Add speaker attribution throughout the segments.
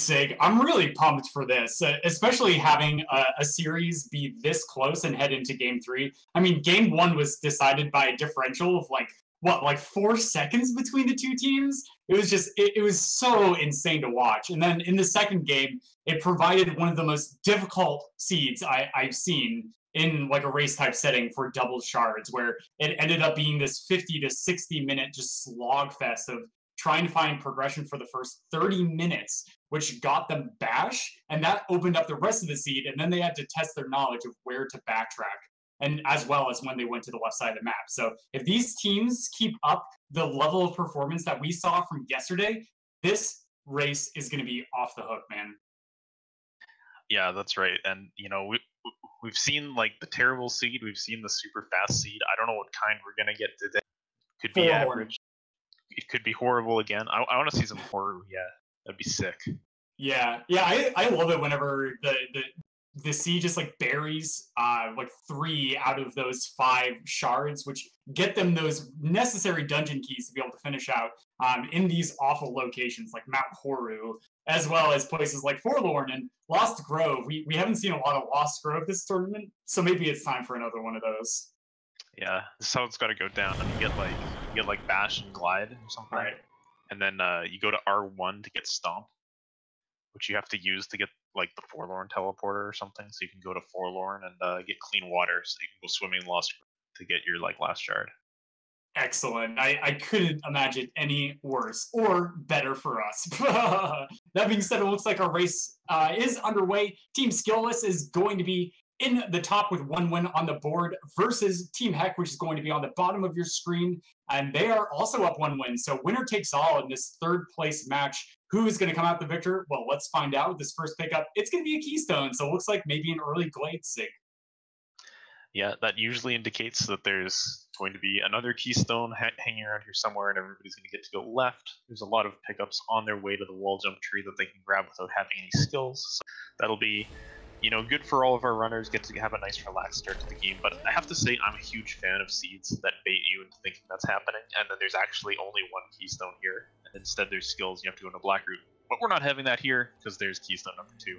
Speaker 1: Sig, I'm really pumped for this, especially having a series be this close and head into game three. I mean, game one was decided by a differential of like 4 seconds between the two teams. It was just, it was so insane to watch. And then in the second game, it provided one of the most difficult seeds I've seen in like a race type setting for double shards, where it ended up being this 50 to 60 minute just slog fest of trying to find progression for the first 30 minutes, which got them bash, and that opened up the rest of the seed, and then they had to test their knowledge of where to backtrack, and as well as when they went to the left side of the map. So if these teams keep up the level of performance that we saw from yesterday, this race is going to be off the hook, man.
Speaker 2: Yeah, that's right. And, you know, we've seen, like, the terrible seed. We've seen the super fast seed. I don't know what kind we're going to get today. Could be average. It could be horrible again. I want to see some horror. Yeah, that'd be sick.
Speaker 1: Yeah. I love it whenever the sea just like buries like 3 out of those 5 shards, which get them those necessary dungeon keys to be able to finish out in these awful locations like Mount Horu, as well as places like Forlorn and Lost Grove. We haven't seen a lot of Lost Grove this tournament, so maybe it's time for another one of those.
Speaker 2: Yeah, this is how it's got to go down. You get like Bash and Glide or something,
Speaker 1: right?
Speaker 2: And then you go to R1 to get Stomp, which you have to use to get like the Forlorn teleporter or something. So you can go to Forlorn and get Clean Water, so you can go swimming in Lost Grove to get your like last shard.
Speaker 1: Excellent. I couldn't imagine any worse or better for us. That being said, it looks like our race is underway. Team Skillless is going to be in the top with 1 win on the board versus Team Heck, which is going to be on the bottom of your screen. And they are also up 1 win. So winner takes all in this 3rd place match. Who is going to come out the victor? Well, let's find out with this first pickup. It's going to be a Keystone. So it looks like maybe an early Glade Sig.
Speaker 2: Yeah, that usually indicates that there's going to be another Keystone hanging around here somewhere, and everybody's going to get to go left. There's a lot of pickups on their way to the wall jump tree that they can grab without having any skills. So that'll be, you know, good for all of our runners, get to have a nice relaxed start to the game. But I have to say, I'm a huge fan of seeds that bait you into thinking that's happening, and then there's actually only 1 Keystone here, and instead there's skills, you have to go into black route. But we're not having that here, because there's Keystone number 2.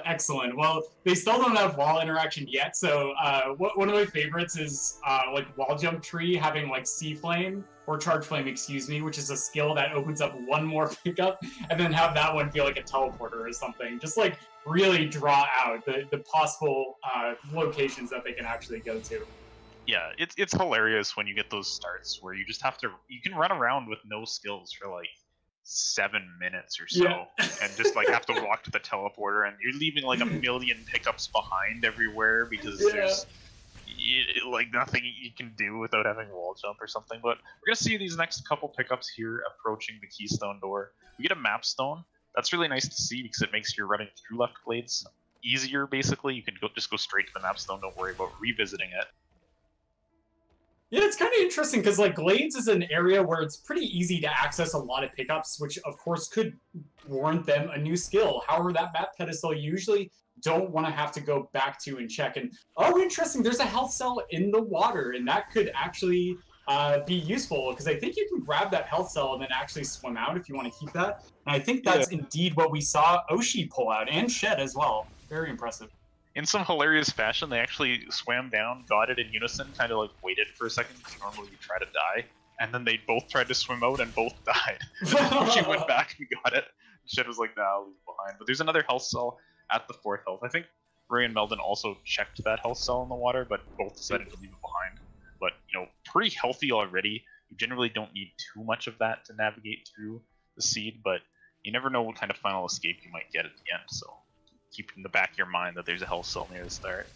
Speaker 1: Excellent. Well, they still don't have wall interaction yet, so one of my favorites is like wall jump tree having like Sea Flame or Charge Flame, excuse me, which is a skill that opens up 1 more pickup, and then have that one feel like a teleporter or something. Just like really draw out the possible locations that they can actually go to.
Speaker 2: Yeah, it's hilarious when you get those starts where you just have to, you can run around with no skills for like 7 minutes or so,
Speaker 1: yeah.
Speaker 2: And just like have to walk to the teleporter, and you're leaving like a million pickups behind everywhere because there's like nothing you can do without having wall jump or something. But we're gonna see these next couple pickups here approaching the Keystone door. We get a map stone. That's really nice to see because it makes your running through left glades easier. Basically, you can just go straight to the map stone. Don't worry about revisiting it.
Speaker 1: Yeah, it's kind of interesting because like Glades is an area where it's pretty easy to access a lot of pickups, which of course could warrant them a new skill. However, that map pedestal usually don't want to have to go back to and check. And oh, interesting, there's a health cell in the water, and that could actually be useful because I think you can grab that health cell and then actually swim out if you want to keep that. And I think that's indeed what we saw Oshi pull out, and Shed as well. Very impressive.
Speaker 2: In some hilarious fashion, they actually swam down, got it in unison, kind of like waited for a second, because normally you try to die, and then they both tried to swim out and both died. She went back and got it. Shed was like, nah, I'll leave it behind. But there's another health cell at the 4th health. I think Ray and Meldon also checked that health cell in the water, but both decided to leave it behind. But, you know, pretty healthy already. You generally don't need too much of that to navigate through the seed, but you never know what kind of final escape you might get at the end, so keep in the back of your mind that there's a health cell near the start.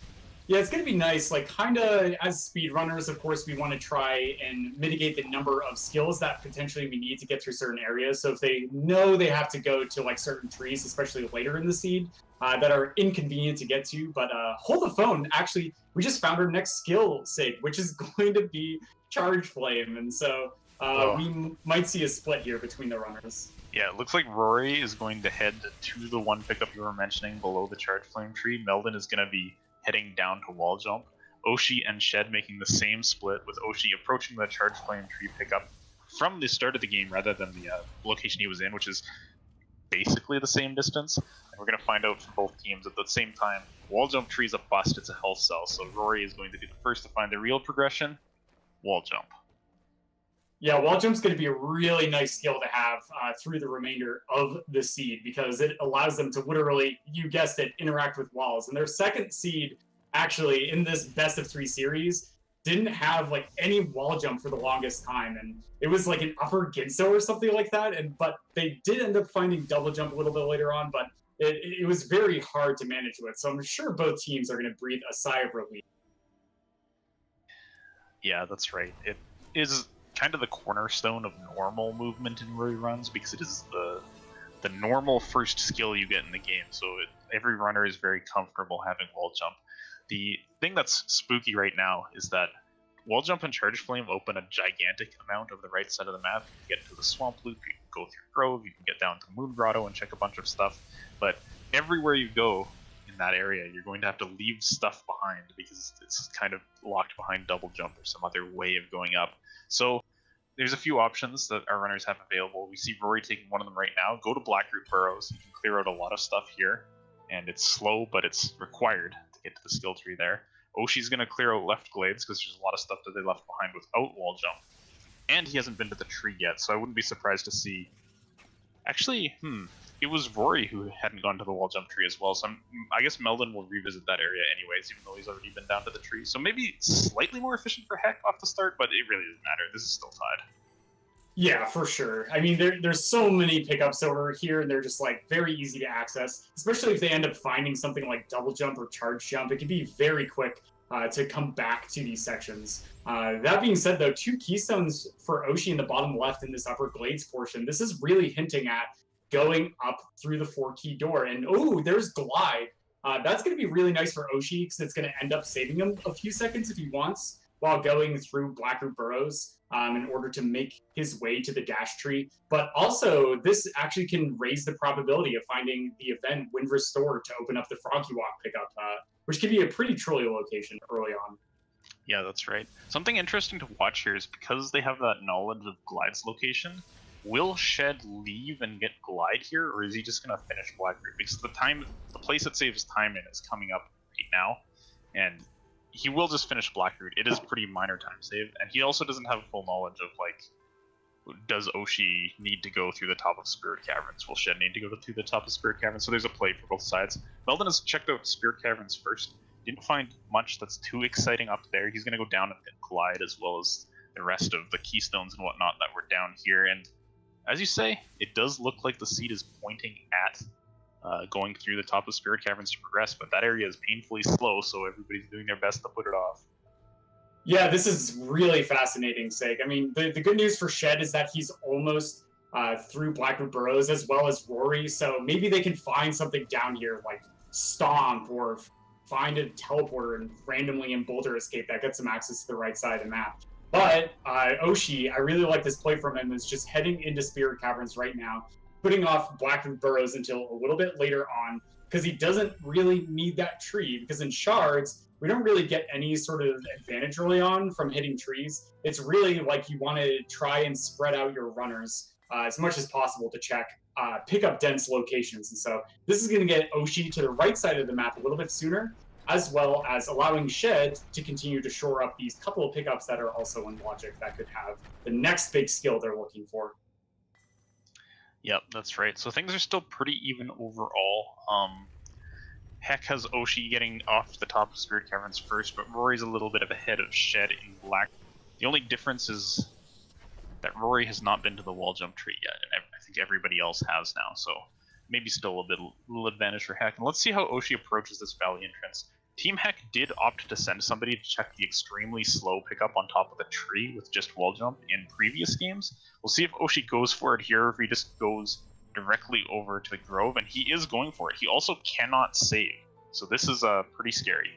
Speaker 1: Yeah, it's going to be nice. Like, kind of, as speedrunners, of course, we want to try and mitigate the number of skills that potentially we need to get through certain areas. So if they know they have to go to, like, certain trees, especially later in the seed, that are inconvenient to get to. But hold the phone. Actually, we just found our next skill, Sig, which is going to be Charge Flame. And so we might see a split here between the runners.
Speaker 2: Yeah, it looks like Rory is going to head to the 1 pickup you were mentioning below the Charge Flame tree. Meldon is going to be heading down to wall jump. Oshi and Shed making the same split, with Oshi approaching the Charge Flame tree pickup from the start of the game rather than the location he was in, which is basically the same distance. And we're going to find out from both teams at the same time. Wall jump tree is a bust, it's a health cell, so Rory is going to be the first to find the real progression, wall jump.
Speaker 1: Yeah, wall jump's going to be a really nice skill to have through the remainder of the seed because it allows them to literally, you guessed it, interact with walls. And their second seed, actually, in this best of 3 series, didn't have like any wall jump for the longest time, and it was like an upper Ginso or something like that. But they did end up finding double jump a little bit later on, but it was very hard to manage with. So I'm sure both teams are going to breathe a sigh of relief.
Speaker 2: Yeah, that's right. It is kind of the cornerstone of normal movement in Rory runs because it is the normal first skill you get in the game. So every runner is very comfortable having wall jump. The thing that's spooky right now is that wall jump and charge flame open a gigantic amount of the right side of the map. You can get to the swamp loop, you can go through Grove, you can get down to Moon Grotto and check a bunch of stuff. But everywhere you go in that area, you're going to have to leave stuff behind because it's kind of locked behind double jump or some other way of going up. So there's a few options that our runners have available. We see Rory taking one of them right now. Go to Blackroot Burrows. You can clear out a lot of stuff here, and it's slow, but it's required to get to the skill tree there. Oshi's going to clear out left glades because there's a lot of stuff that they left behind without wall jump. And he hasn't been to the tree yet, so I wouldn't be surprised to see... Actually, it was Rory who hadn't gone to the wall jump tree as well, so I guess Meldon will revisit that area anyways, even though he's already been down to the tree. So maybe slightly more efficient for Heck off the start, but it really doesn't matter. This is still tied.
Speaker 1: Yeah, for sure. I mean, there's so many pickups over here, and they're just, like, very easy to access, especially if they end up finding something like double jump or charge jump. It can be very quick to come back to these sections. That being said, though, 2 keystones for Oshi in the bottom left in this upper glades portion. This is really hinting at going up through the 4-key door. And, oh, there's Glide. That's going to be really nice for Oshi because it's going to end up saving him a few seconds if he wants while going through Blackroot Burrows in order to make his way to the dash tree. But also, this actually can raise the probability of finding the event Wind Restore to open up the Froggy Walk pickup, which can be a pretty trolly location early on.
Speaker 2: Yeah, that's right. Something interesting to watch here is because they have that knowledge of Glide's location, will Shed leave and get Glide here, or is he just going to finish Blackroot? Because the place it saves time in is coming up right now, and he will just finish Blackroot. It is pretty minor time save, and he also doesn't have full knowledge of, like, does Oshi need to go through the top of Spirit Caverns? Will Shed need to go through the top of Spirit Caverns? So there's a play for both sides. Meldon has checked out Spirit Caverns first. Didn't find much that's too exciting up there. He's going to go down and Glide as well as the rest of the keystones and whatnot that were down here. And as you say, it does look like the seed is pointing at going through the top of Spirit Caverns to progress, but that area is painfully slow, so everybody's doing their best to put it off.
Speaker 1: Yeah, this is really fascinating, Sig. I mean, the good news for Shed is that he's almost through Blackroot Burrows as well as Rory, so maybe they can find something down here, like Stomp or find a teleporter and randomly in Boulder Escape that gets them access to the right side of the map. But Oshi, I really like this play from him, is just heading into Spirit Caverns right now, putting off Blackroot Burrows until a little bit later on, because he doesn't really need that tree, because in Shards, we don't really get any sort of advantage early on from hitting trees. It's really like you want to try and spread out your runners as much as possible to pick up dense locations. And so this is going to get Oshi to the right side of the map a little bit sooner, as well as allowing Shed to continue to shore up these couple of pickups that are also in Logic that could have the next big skill they're looking for.
Speaker 2: Yep, that's right. So things are still pretty even overall. Heck has Oshi getting off the top of Spirit Caverns first, but Rory's a little bit of ahead of Shed in Black. The only difference is that Rory has not been to the wall jump tree yet, and I think everybody else has now, so maybe still a little advantage for Heck. And let's see how Oshi approaches this valley entrance. Team Heck did opt to send somebody to check the extremely slow pickup on top of the tree with just wall jump in previous games. We'll see if Oshi goes for it here, or if he just goes directly over to the Grove, and he is going for it. He also cannot save, so this is pretty scary.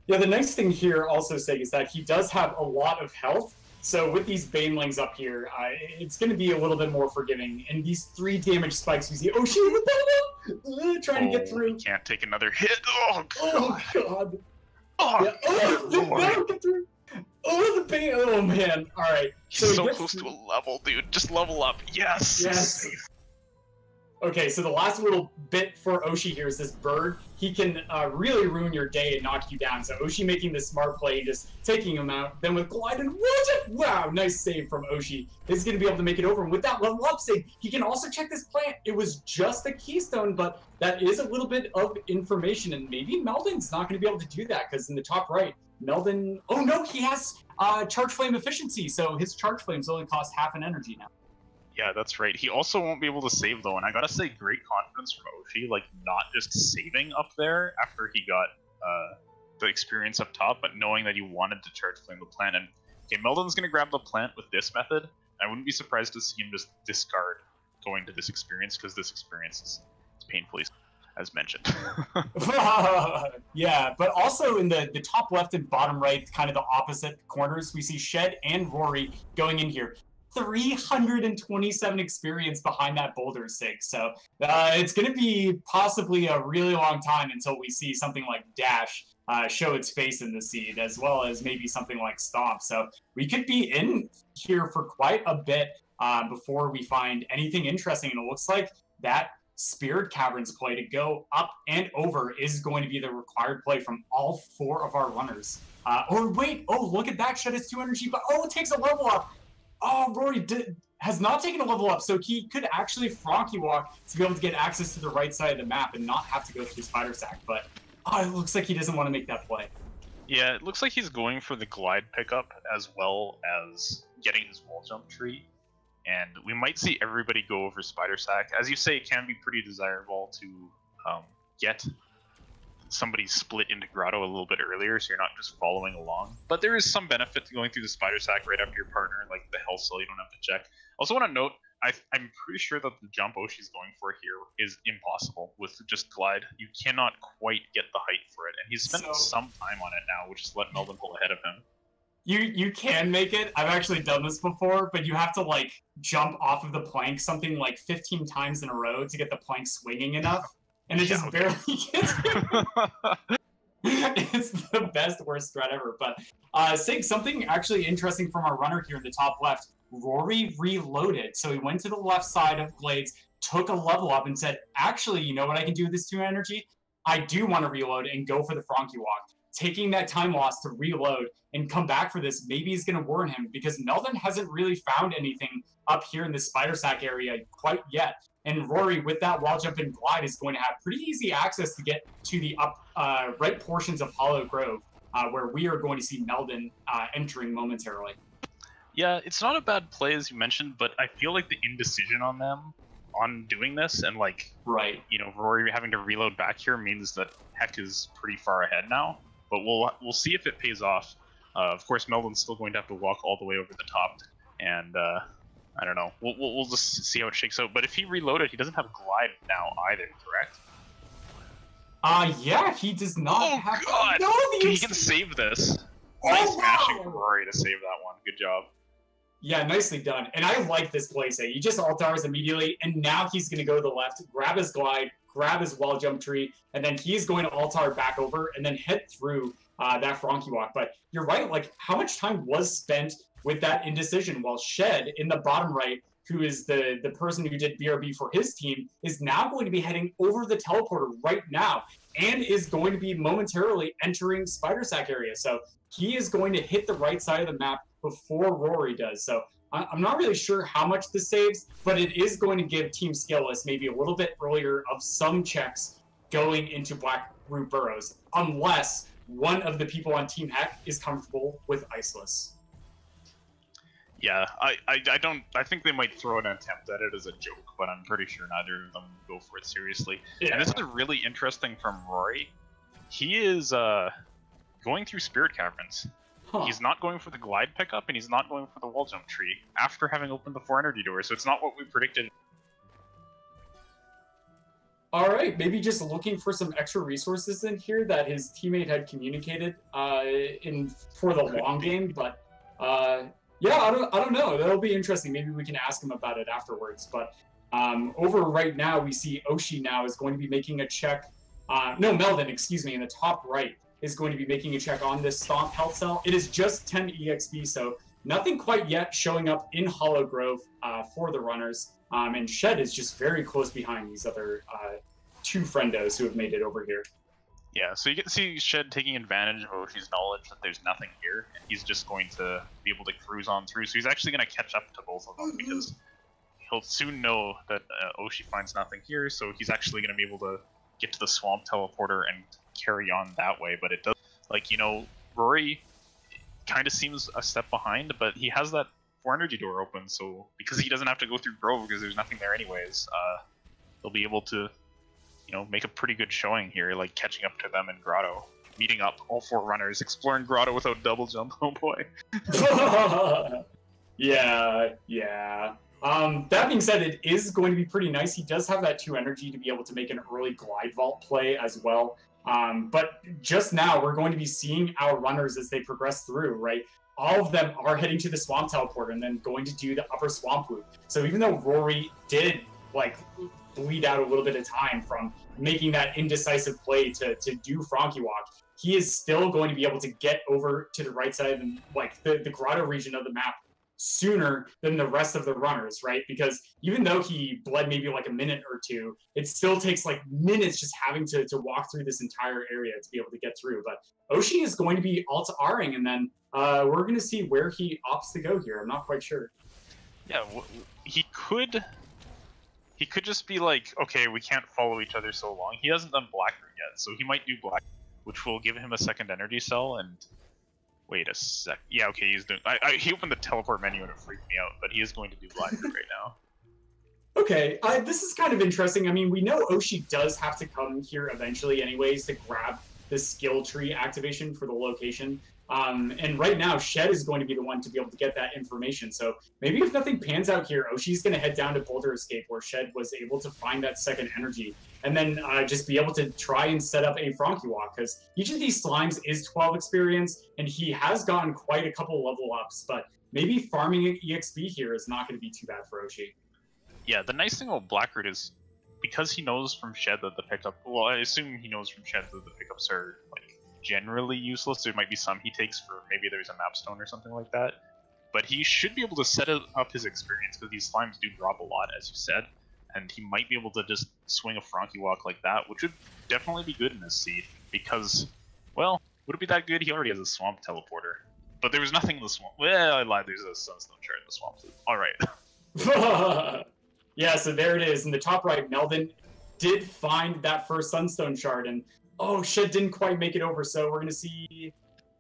Speaker 1: Yeah, the nice thing here also, Sig, is that he does have a lot of health, so with these Banelings up here, it's going to be a little bit more forgiving. And these 3 damage spikes, we see Oshi in the trying to get through.
Speaker 2: He can't take another hit. Oh, God.
Speaker 1: Oh, God.
Speaker 2: Oh,
Speaker 1: yeah. Oh, get through. Oh, the Bane. Oh, man. All right.
Speaker 2: He's so close to a level, dude. Just level up. Yes.
Speaker 1: Yes. Okay, so the last little bit for Oshi here is this bird. He can really ruin your day and knock you down. So Oshi making the smart play, just taking him out. Then with Glide and wow, nice save from Oshi. He's going to be able to make it over. And with that level up save, he can also check this plant. It was just a keystone, but that is a little bit of information. And maybe Meldon's not going to be able to do that because in the top right, Meldon... Oh no, he has charge flame efficiency. So his charge flames only cost half an energy now.
Speaker 2: Yeah, that's right. He also won't be able to save, though, and I gotta say, great confidence from Oshi, like, not just saving up there after he got the experience up top, but knowing that he wanted to charge flame the plant. And, okay, Meldon's gonna grab the plant with this method. I wouldn't be surprised to see him just discard going to this experience, because this experience is painfully, as mentioned.
Speaker 1: Yeah, but also in the top left and bottom right, kind of the opposite corners, we see Shed and Rory going in here. 327 experience behind that boulder sig. So it's going to be possibly a really long time until we see something like Dash show its face in the seed, as well as maybe something like Stomp. So we could be in here for quite a bit before we find anything interesting. And it looks like that Spirit Caverns play to go up and over is going to be the required play from all 4 of our runners. Or wait, oh, look at that. Shed is 2 energy, but oh, it takes a level up. Oh, Rory has not taken a level up, so he could actually Frankie Walk to be able to get access to the right side of the map and not have to go through Spider Sack. But it looks like he doesn't want to make that play.
Speaker 2: Yeah, it looks like he's going for the glide pickup as well as getting his wall jump tree. And we might see everybody go over Spider Sack. As you say, it can be pretty desirable to get somebody split into Grotto a little bit earlier, so you're not just following along. But there is some benefit to going through the Spider Sack right after your partner, like the health cell you don't have to check. Also want to note, I'm pretty sure that the jump Oshi's going for here is impossible with just glide. You cannot quite get the height for it, and he's spent some time on it now, which has let Meldon pull ahead of him.
Speaker 1: You can make it. I've actually done this before, but you have to like jump off of the plank something like 15 times in a row to get the plank swinging enough. And it just barely gets you. It's the best, worst threat ever. But Sig, something actually interesting from our runner here in the top left. Rory reloaded. So he went to the left side of Glades, took a level up, and said, actually, you know what I can do with this 2 energy? I do want to reload and go for the Frankie Walk. Taking that time loss to reload and come back for this, maybe he's going to warn him, because Meldon hasn't really found anything up here in the Spider Sack area quite yet. And Rory, with that wall jump and glide, is going to have pretty easy access to get to the right portions of Hollow Grove, where we are going to see Meldon entering momentarily.
Speaker 2: Yeah, it's not a bad play, as you mentioned, but I feel like the indecision on them on doing this, and like, you know, Rory having to reload back here means that Heck is pretty far ahead now. But we'll see if it pays off. Of course, Meldon's still going to have to walk all the way over the top, and I don't know. We'll just see how it shakes out. But if he reloaded, he doesn't have glide now either, correct?
Speaker 1: Yeah, he does not have.
Speaker 2: Oh God!
Speaker 1: No,
Speaker 2: he can save this. Nice smashing from Rory to save that one. Good job.
Speaker 1: Yeah, nicely done. And I like this play set. He just altars immediately, and now he's going to go to the left, grab his glide, grab his wall jump tree, and then he's going to altar back over and then head through that Frankie Walk. But you're right, like, how much time was spent with that indecision? While Shed, in the bottom right, who is the person who did BRB for his team, is now going to be heading over the teleporter right now and is going to be momentarily entering Spider Sack area. So he is going to hit the right side of the map before Rory does. So I'm not really sure how much this saves, but it is going to give Team Skillless maybe a little bit earlier of some checks going into Black Root Burrows, unless one of the people on Team Heck is comfortable with Iceless.
Speaker 2: Yeah, I think they might throw an attempt at it as a joke, but I'm pretty sure neither of them go for it seriously. Yeah. And this is really interesting from Rory. He is going through Spirit Caverns. Huh. He's not going for the glide pickup, and he's not going for the wall jump tree after having opened the 4 energy doors, so it's not what we predicted.
Speaker 1: Alright, maybe just looking for some extra resources in here that his teammate had communicated for the long game, but yeah, I don't know. That'll be interesting. Maybe we can ask him about it afterwards. But over right now, we see Oshi now is going to be making a check. No, Meldon, excuse me, in the top right is going to be making a check on this Stomp health cell. It is just 10 EXP, so nothing quite yet showing up in Hollow Grove for the runners. And Shed is just very close behind these other two friendos who have made it over here.
Speaker 2: Yeah, so you get to see Shed taking advantage of Oshi's knowledge that there's nothing here, and he's just going to be able to cruise on through. So he's actually going to catch up to both of them because he'll soon know that Oshi finds nothing here, so he's actually going to be able to get to the swamp teleporter and carry on that way. But it does, like, you know, Rory kind of seems a step behind, but he has that 4 energy door open, so because he doesn't have to go through Grove because there's nothing there anyways, he'll be able to, you know, make a pretty good showing here, like catching up to them in Grotto, meeting up all 4 runners, exploring Grotto without double jump. Oh boy.
Speaker 1: Yeah. That being said, it is going to be pretty nice. He does have that 2 energy to be able to make an early glide vault play as well. But just now, we're going to be seeing our runners as they progress through, right? All of them are heading to the swamp teleporter and then going to do the upper swamp loop. So even though Rory did, like, bleed out a little bit of time from making that indecisive play to do Frankie Walk, he is still going to be able to get over to the right side and, like, the grotto region of the map sooner than the rest of the runners, right? Because even though he bled maybe like a minute or 2, it still takes like minutes just having to walk through this entire area to be able to get through. But Oshi is going to be alt-Ring, and then we're going to see where he opts to go here. I'm not quite sure.
Speaker 2: Yeah, he could just be like, okay, we can't follow each other so long. He hasn't done Blackroot yet, so he might do Black, which will give him a second energy cell. And wait a sec. Yeah, okay, he's doing. He opened the teleport menu and it freaked me out, but he is going to do Blackroot right now.
Speaker 1: Okay, this is kind of interesting. I mean, we know Oshi does have to come here eventually anyways to grab the skill tree activation for the location. And right now, Shed is going to be the one to be able to get that information. So maybe if nothing pans out here, Oshi's going to head down to Boulder Escape, where Shed was able to find that second energy, and then just be able to try and set up a Frankie Walk, because each of these slimes is 12 experience, and he has gotten quite a couple level ups, but maybe farming EXP here is not going to be too bad for Oshi.
Speaker 2: Yeah, the nice thing about Blackroot is, because he knows from Shed that the pickup, well, I assume he knows from Shed that the pickups are, like, generally useless. There might be some he takes for maybe there's a map stone or something like that, but he should be able to set up his experience, because these slimes do drop a lot, as you said, and he might be able to just swing a Frankie Walk like that, which would definitely be good in this seed, because, well, would it be that good? He already has a swamp teleporter, but there was nothing in the swamp. Well, I lied, there's a sunstone shard in the swamp. Alright.
Speaker 1: Yeah, so there it is. In the top right, Meldon did find that first sunstone shard, and oh, Shed didn't quite make it over, so we're going to see...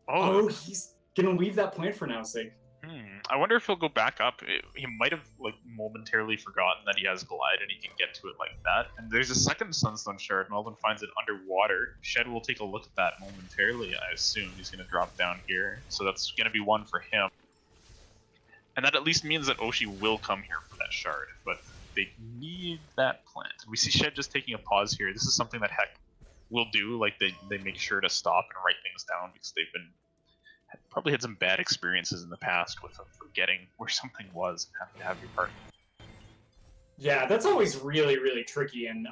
Speaker 1: Oh, he's going to leave that plant for now, Sig.
Speaker 2: I wonder if he'll go back up. He might have, like, momentarily forgotten that he has Glide and he can get to it like that. And there's a second Sunstone Shard. Meldon finds it underwater. Shed will take a look at that momentarily, I assume. He's going to drop down here. So that's going to be 1 for him. And that at least means that Oshi will come here for that shard. But they need that plant. We see Shed just taking a pause here. This is something that Heck will do. Like, they make sure to stop and write things down, because they've probably had some bad experiences in the past with forgetting where something was and having to have your partner.
Speaker 1: Yeah, that's always really, really tricky, and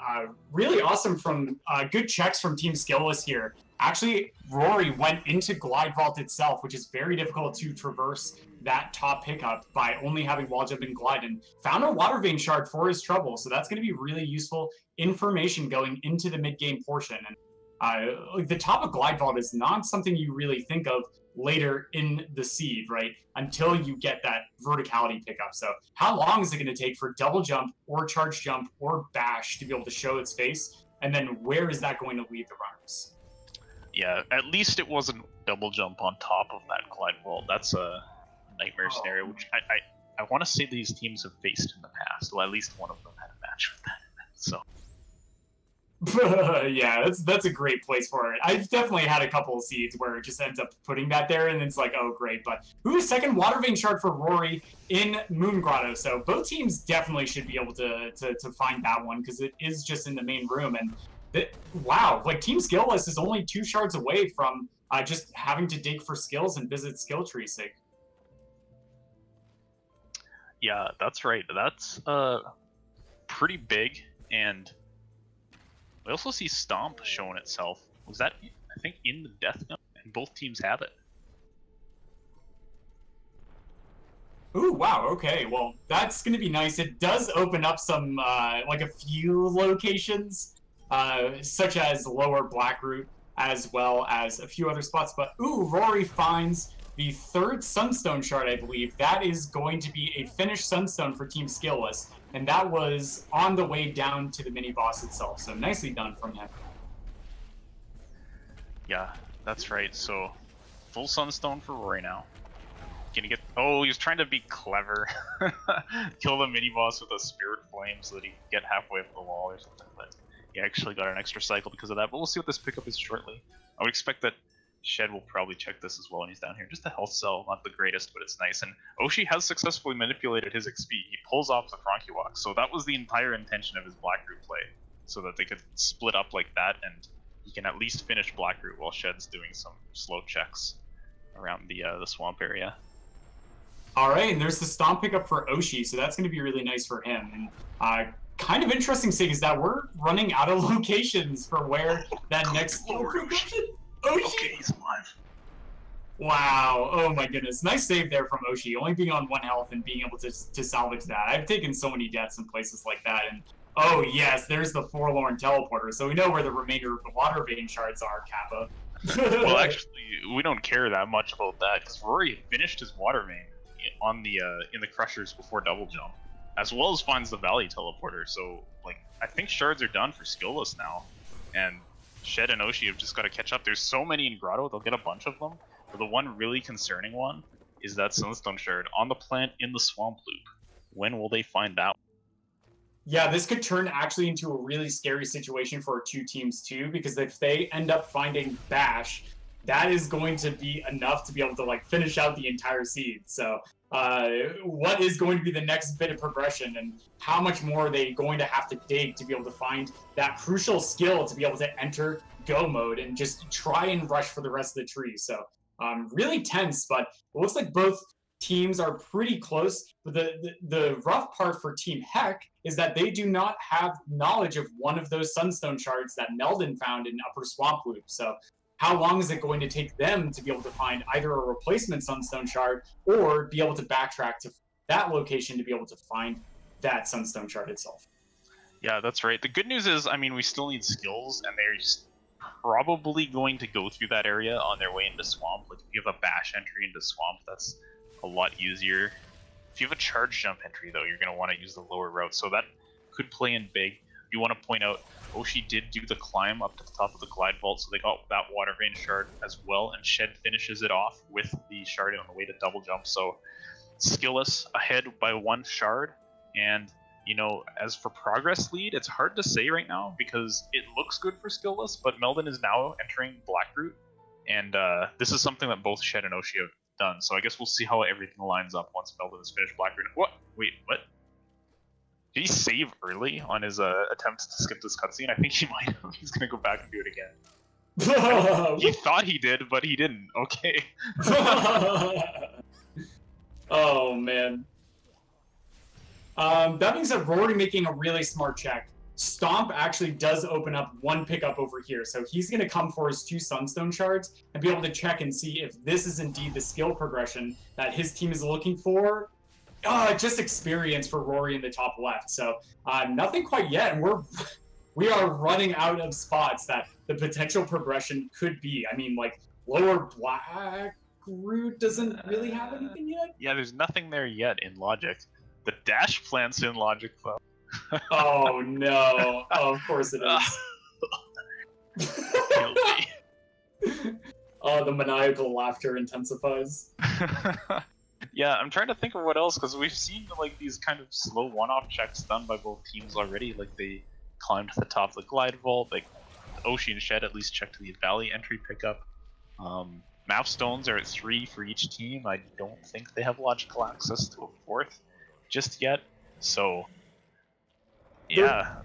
Speaker 1: really awesome from good checks from Team Skillless here. Actually, Rory went into Glide Vault itself, which is very difficult to traverse that top pickup by only having wall jump and glide, and found a water vein shard for his trouble. So that's going to be really useful information going into the mid-game portion. And the top of Glide Vault is not something you really think of later in the seed, right? Until you get that verticality pickup. So how long is it going to take for double jump or charge jump or bash to be able to show its face? And then where is that going to lead the runners?
Speaker 2: Yeah, at least it wasn't double jump on top of that Glide Vault. That's a nightmare scenario, which I want to say these teams have faced in the past. Well, at least one of them had a match with that. So.
Speaker 1: Yeah, that's a great place for it. I've definitely had a couple of seeds where it just ends up putting that there, and it's like, oh, great. But ooh, second water vein shard for Rory in Moon Grotto. So both teams definitely should be able to find that one, because it is just in the main room. And wow, like Team Skillless is only 2 shards away from just having to dig for skills and visit skill tree sig.
Speaker 2: Yeah, that's right. That's pretty big, and we also see Stomp showing itself. Was that, I think, in the Death Note? And both teams have it.
Speaker 1: Ooh, wow, okay. Well, that's going to be nice. It does open up some, like a few locations, such as Lower Blackroot, as well as a few other spots. But, ooh, Rory finds the third Sunstone Shard, I believe. That is going to be a finished Sunstone for Team Skillless. And that was on the way down to the mini-boss itself. So nicely done from him.
Speaker 2: Yeah, that's right. So, full Sunstone for Rory now. Gonna get. Oh, he was trying to be clever. Kill the mini boss with a spirit flame so that he can get halfway up the wall or something. But he actually got an extra cycle because of that. But we'll see what this pickup is shortly. I would expect that Shed will probably check this as well when he's down here. Just a health cell, not the greatest, but it's nice. And Oshi has successfully manipulated his XP. He pulls off the Frankie Walk, so that was the entire intention of his Blackroot play, so that they could split up like that, and he can at least finish Blackroot while Shed's doing some slow checks around the swamp area.
Speaker 1: All right, and there's the stomp pickup for Oshi, so that's going to be really nice for him. And kind of interesting thing is that we're running out of locations for where that next progression. Oshi!
Speaker 2: Okay, he's alive.
Speaker 1: Wow, oh my goodness. Nice save there from Oshi, only being on 1 health and being able to salvage that. I've taken so many deaths in places like that, and oh yes, there's the Forlorn Teleporter, so we know where the remainder of the Water Vein shards are, Kappa.
Speaker 2: Well, actually, we don't care that much about that, because Rory finished his Water Vein on the in the Crushers before double jump, as well as finds the Valley Teleporter, so like I think shards are done for Skillless now, and Shed and Oshi have just got to catch up. There's so many in Grotto, they'll get a bunch of them, but the one really concerning one is that Sunstone Shard on the plant in the Swamp Loop. When will they find that?
Speaker 1: Yeah, this could turn actually into a really scary situation for our two teams too, because if they end up finding Bash, that is going to be enough to be able to like finish out the entire seed. So what is going to be the next bit of progression, and how much more are they going to have to dig to be able to find that crucial skill to be able to enter go mode and just try and rush for the rest of the tree. So really tense, but it looks like both teams are pretty close. But the rough part for Team Heck is that they do not have knowledge of one of those Sunstone shards that Meldon found in Upper Swamp Loop. So how long is it going to take them to be able to find either a replacement Sunstone shard or be able to backtrack to that location to be able to find that Sunstone shard itself?
Speaker 2: Yeah, that's right. The good news is, I mean, we still need skills, and they're probably going to go through that area on their way into Swamp. Like, if you have a Bash entry into Swamp, that's a lot easier. If you have a charge jump entry, though, you're going to want to use the lower route, so that could play in big. You want to point out, Oshi did do the climb up to the top of the Glide Vault, so they got that Water Vein shard as well, and Shed finishes it off with the shard on the way to double jump. So Skillless ahead by 1 shard, and you know, as for progress lead, it's hard to say right now because it looks good for Skillless, but Meldon is now entering Blackroot, and this is something that both Shed and Oshi have done. So I guess we'll see how everything lines up once Meldon has finished Blackroot. What? Wait, what? Did he save early on his attempts to skip this cutscene? I think he might have. He's gonna go back and do it again. He thought he did, but he didn't. Okay.
Speaker 1: Oh, man. That being said, Rory making a really smart check. Stomp actually does open up 1 pickup over here, so he's going to come for his 2 Sunstone shards and be able to check and see if this is indeed the skill progression that his team is looking for. Just experience for Rory in the top left, so nothing quite yet, and we are running out of spots that the potential progression could be. I mean, like, Lower Blackroot doesn't really have anything yet?
Speaker 2: Yeah, there's nothing there yet in Logic. The dash plant's in Logic, though.
Speaker 1: Oh no! Oh, of course it is. Oh, the maniacal laughter intensifies.
Speaker 2: Yeah, I'm trying to think of what else, because we've seen like these kind of slow one-off checks done by both teams already. Like they climbed to the top of the Glide Vault. Like Oshi and Shed at least checked the Valley entry pickup. Map stones are at 3 for each team. I don't think they have logical access to a 4th just yet. So yeah,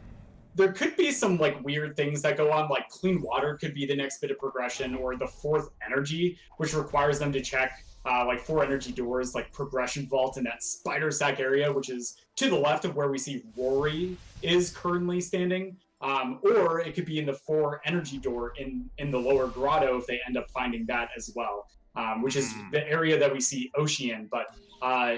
Speaker 1: there could be some like weird things that go on, like clean water could be the next bit of progression, or the 4th energy, which requires them to check like 4 energy doors, like Progression Vault in that Spider Sack area, which is to the left of where we see Rory is currently standing. Or it could be in the 4 energy door in the Lower Grotto if they end up finding that as well. which is the area that we see Oshiimine. But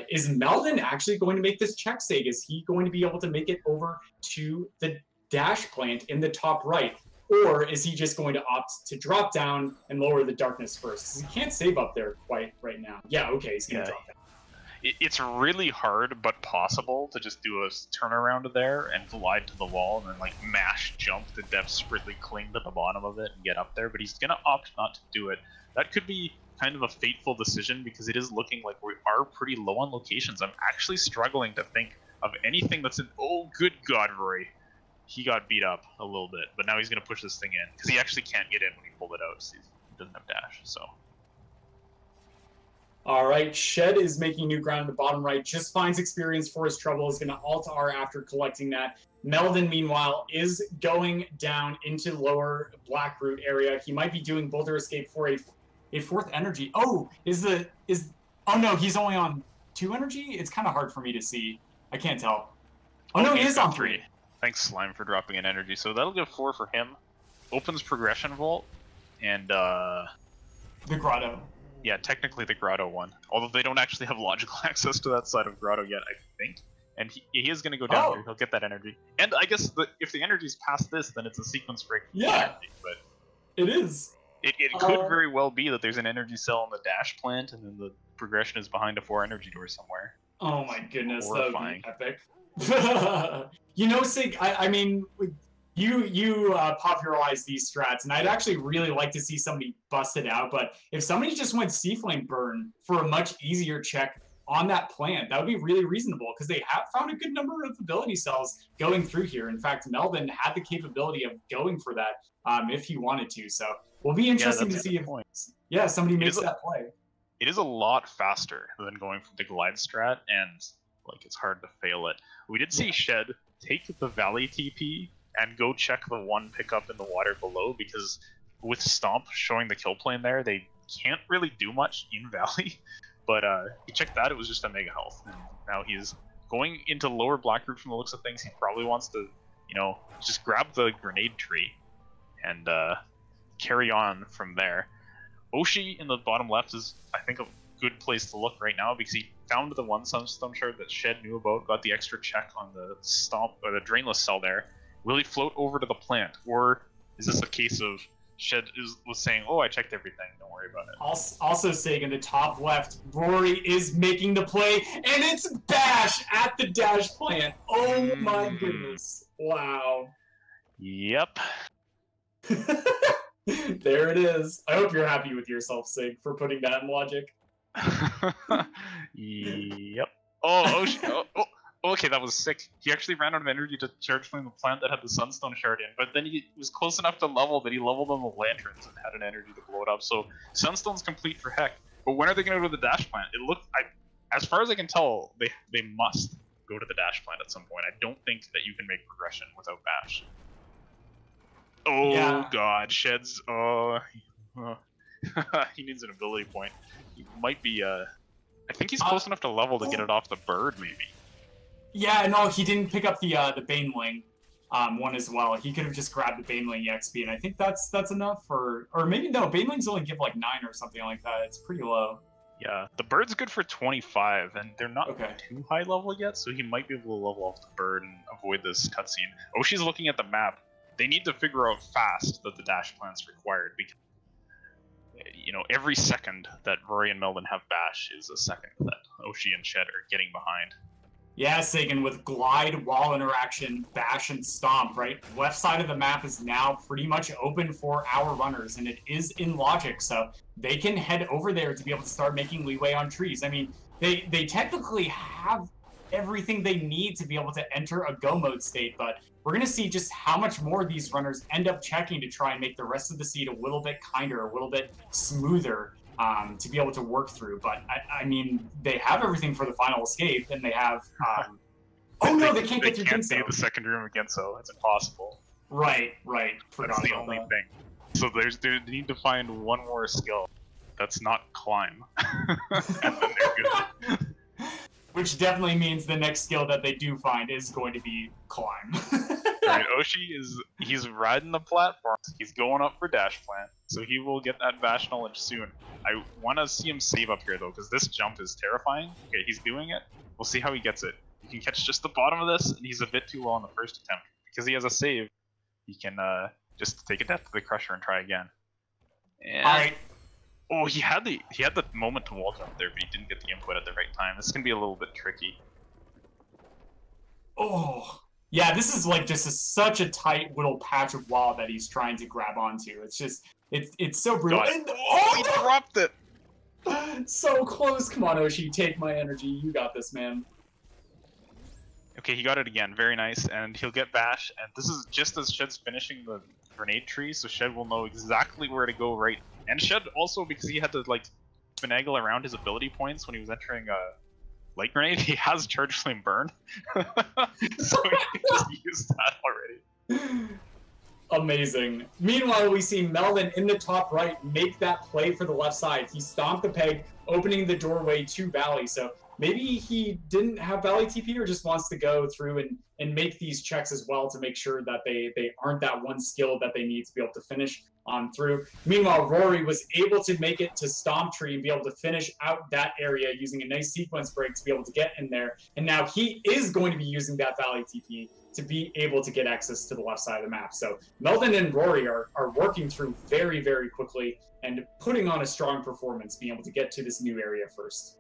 Speaker 1: is Meldon actually going to make this check save? Is he going to be able to make it over to the dash plant in the top right? Or is he just going to opt to drop down and lower the darkness first? Because he can't save up there quite right now. Yeah, okay, he's going to drop down.
Speaker 2: It's really hard, but possible, to just do a turnaround there and glide to the wall and then like mash jump the depth sprintly cling to the bottom of it and get up there, but he's going to opt not to do it. That could be kind of a fateful decision because it is looking like we are pretty low on locations. I'm actually struggling to think of anything that's in... Oh, good God, Rory. He got beat up a little bit, but now he's going to push this thing in because he actually can't get in when he pulled it out. So he doesn't have dash, so...
Speaker 1: All right, Shed is making new ground in the bottom right, just finds experience for his trouble, is going to Alt-R after collecting that. Meldon, meanwhile, is going down into lower Blackroot area. He might be doing Boulder Escape for a fourth energy. Oh, oh no, he's only on 2 energy? It's kind of hard for me to see. I can't tell. Oh no, he is on 3.
Speaker 2: Thanks, Slime, for dropping an energy. So that'll give 4 for him. Opens Progression Vault, and
Speaker 1: the Grotto.
Speaker 2: Yeah, technically the Grotto one. Although they don't actually have logical access to that side of Grotto yet, I think. And he is going to go down here. He'll get that energy. And I guess if the energy's past this, then it's a sequence break.
Speaker 1: Yeah,
Speaker 2: energy, but
Speaker 1: it is.
Speaker 2: It could very well be that there's an energy cell in the dash plant, and then the progression is behind a 4 energy door somewhere.
Speaker 1: Oh my goodness,
Speaker 2: horrifying.
Speaker 1: That would be epic. You know, Sig, I mean... You popularized these strats, and I'd actually really like to see somebody bust it out, but if somebody just went Seaflame Burn for a much easier check on that plant, that would be really reasonable, because they have found a good number of ability cells going through here. In fact, Meldon had the capability of going for that if he wanted to, so we'll be interesting to see if somebody makes that play.
Speaker 2: It is a lot faster than going from the glide strat, and like it's hard to fail it. We did see Shed take the Valley TP and go check the one pickup in the water below, because with Stomp showing the kill plane there, they can't really do much in Valley. But he checked that, it was just a mega health. And now he's going into lower Blackroot from the looks of things. He probably wants to, you know, just grab the grenade tree and carry on from there. Oshi in the bottom left is, I think, a good place to look right now, because he found the one Sunstone shard that Shed knew about, got the extra check on the Stomp, or the Drainless cell there. Will he float over to the plant, or is this a case of Shed was saying, "Oh, I checked everything. Don't worry about it."
Speaker 1: Also, Sig, in the top left, Rory is making the play, and it's Bash at the dash plant. Oh my goodness! Wow.
Speaker 2: Yep.
Speaker 1: There it is. I hope you're happy with yourself, Sig, for putting that in logic.
Speaker 2: Yep. Oh. Okay, that was sick. He actually ran out of energy to charge from the plant that had the Sunstone shard in, but then he was close enough to level that he leveled on the lanterns and had an energy to blow it up. So Sunstone's complete for heck. But when are they going to go to the dash plant? It looked, as far as I can tell, they must go to the dash plant at some point. I don't think that you can make progression without Bash. Oh yeah. God, Shed's. He needs an ability point. He might be. I think he's close enough to level to get it off the bird, maybe.
Speaker 1: Yeah, no, he didn't pick up the Baneling one as well. He could have just grabbed the Baneling EXP, and I think that's enough for... Or maybe, no, Banelings only give like 9 or something like that. It's pretty low.
Speaker 2: Yeah, the bird's good for 25, and they're not too high level yet, so he might be able to level off the bird and avoid this cutscene. Oshi's looking at the map. They need to figure out fast that the dash plant's required, because, you know, every second that Rory and Meldon have Bash is a second that Oshi and Shed are getting behind.
Speaker 1: Yeah, Sagan, with glide, wall interaction, Bash, and Stomp, right? Left side of the map is now pretty much open for our runners, and it is in logic, so they can head over there to be able to start making leeway on trees. I mean, they technically have everything they need to be able to enter a go mode state, but we're going to see just how much more these runners end up checking to try and make the rest of the seed a little bit kinder, a little bit smoother. To be able to work through, but I mean, they have everything for the final escape, and they have. Oh no, they can't get through.
Speaker 2: They can't see the second room again, so it's impossible.
Speaker 1: Right.
Speaker 2: That's the only thing. So they need to find one more skill that's not climb, and then they're good.
Speaker 1: Which definitely means the next skill that they do find is going to be climb.
Speaker 2: Alright, he's riding the platforms. He's going up for dash plant, so he will get that bash knowledge soon. I want to see him save up here though, because this jump is terrifying. Okay, he's doing it. We'll see how he gets it. He can catch just the bottom of this, and he's a bit too low on the first attempt. Because he has a save, he can just take a death to the crusher and try again. And...
Speaker 1: Alright.
Speaker 2: Oh, he had the moment to wall jump there, but he didn't get the input at the right time. This can be a little bit tricky.
Speaker 1: Oh, yeah, this is like just such a tight little patch of wall that he's trying to grab onto. It's just, it's so brutal.
Speaker 2: God.
Speaker 1: And, oh,
Speaker 2: he dropped it!
Speaker 1: So close. Come on, Oshi, take my energy. You got this, man.
Speaker 2: Okay, he got it again. Very nice, and he'll get bash. And this is just as Shed's finishing the grenade tree, so Shed will know exactly where to go right. And Shed also, because he had to like finagle around his ability points when he was entering light grenade, he has charge flame burn, so he can just use that already.
Speaker 1: Amazing. Meanwhile, we see Meldon in the top right make that play for the left side. He stomped the peg, opening the doorway to Valley. So maybe he didn't have Valley TP or just wants to go through and make these checks as well to make sure that they aren't that one skill that they need to be able to finish on through. Meanwhile, Rory was able to make it to Stomp Tree and be able to finish out that area using a nice sequence break to be able to get in there. And now he is going to be using that Valley TP to be able to get access to the left side of the map. So Meldon and Rory are working through very, very quickly and putting on a strong performance, being able to get to this new area first.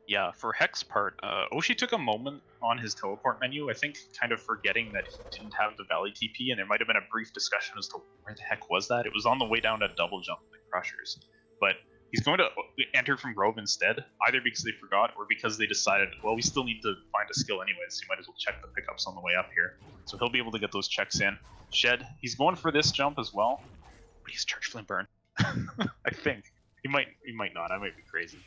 Speaker 2: Yeah, for Heck's part, Oshi took a moment on his teleport menu, I think kind of forgetting that he didn't have the Valley TP, and there might have been a brief discussion as to where the heck was that. It was on the way down to double jump the Crushers. But he's going to enter from Grove instead, either because they forgot or because they decided, well, we still need to find a skill anyways, so you might as well check the pickups on the way up here. So he'll be able to get those checks in. Shed, he's going for this jump as well, but he's Charge Flame Burn. I think. He might not, I might be crazy.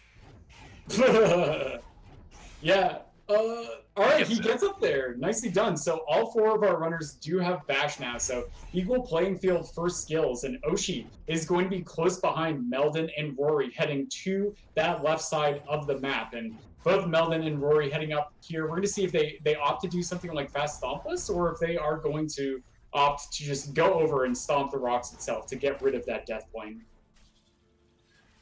Speaker 1: Yeah. Alright, he gets up there. Nicely done. So all four of our runners do have bash now. So equal playing field for skills. And Oshi is going to be close behind Meldon and Rory heading to that left side of the map. And both Meldon and Rory heading up here. We're going to see if they opt to do something like fast stompless or if they are going to opt to just go over and stomp the rocks itself to get rid of that death plane.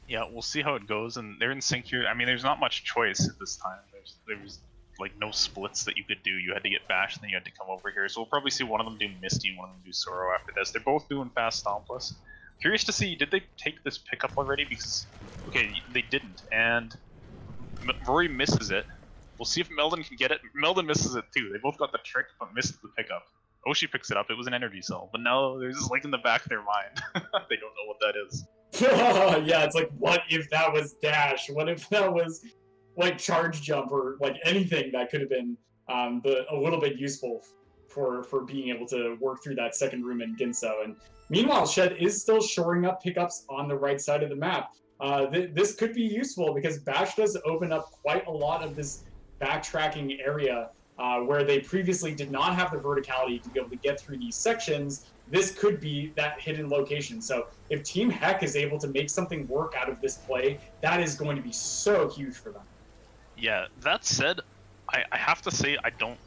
Speaker 2: Yeah, we'll see how it goes, and they're in sync here. I mean, there's not much choice at this time. There's like no splits that you could do. You had to get Bash, and then you had to come over here. So we'll probably see one of them do Misty and one of them do Sorrow after this. They're both doing fast Stompless. Curious to see, did they take this pickup already? Because, okay, they didn't, and Rory misses it. We'll see if Meldon can get it. Meldon misses it too. They both got the trick, but missed the pickup. Oshi picks it up. It was an energy cell, but now there's just like in the back of their mind. They don't know what that is.
Speaker 1: Yeah, it's like, what if that was dash? What if that was like charge jump or like anything that could have been a little bit useful for being able to work through that second room in Ginso. And meanwhile, Shed is still shoring up pickups on the right side of the map. This could be useful because Bash does open up quite a lot of this backtracking area where they previously did not have the verticality to be able to get through these sections. This could be that hidden location. So if Team Heck is able to make something work out of this play, that is going to be so huge for them.
Speaker 2: Yeah, that said, I have to say I don't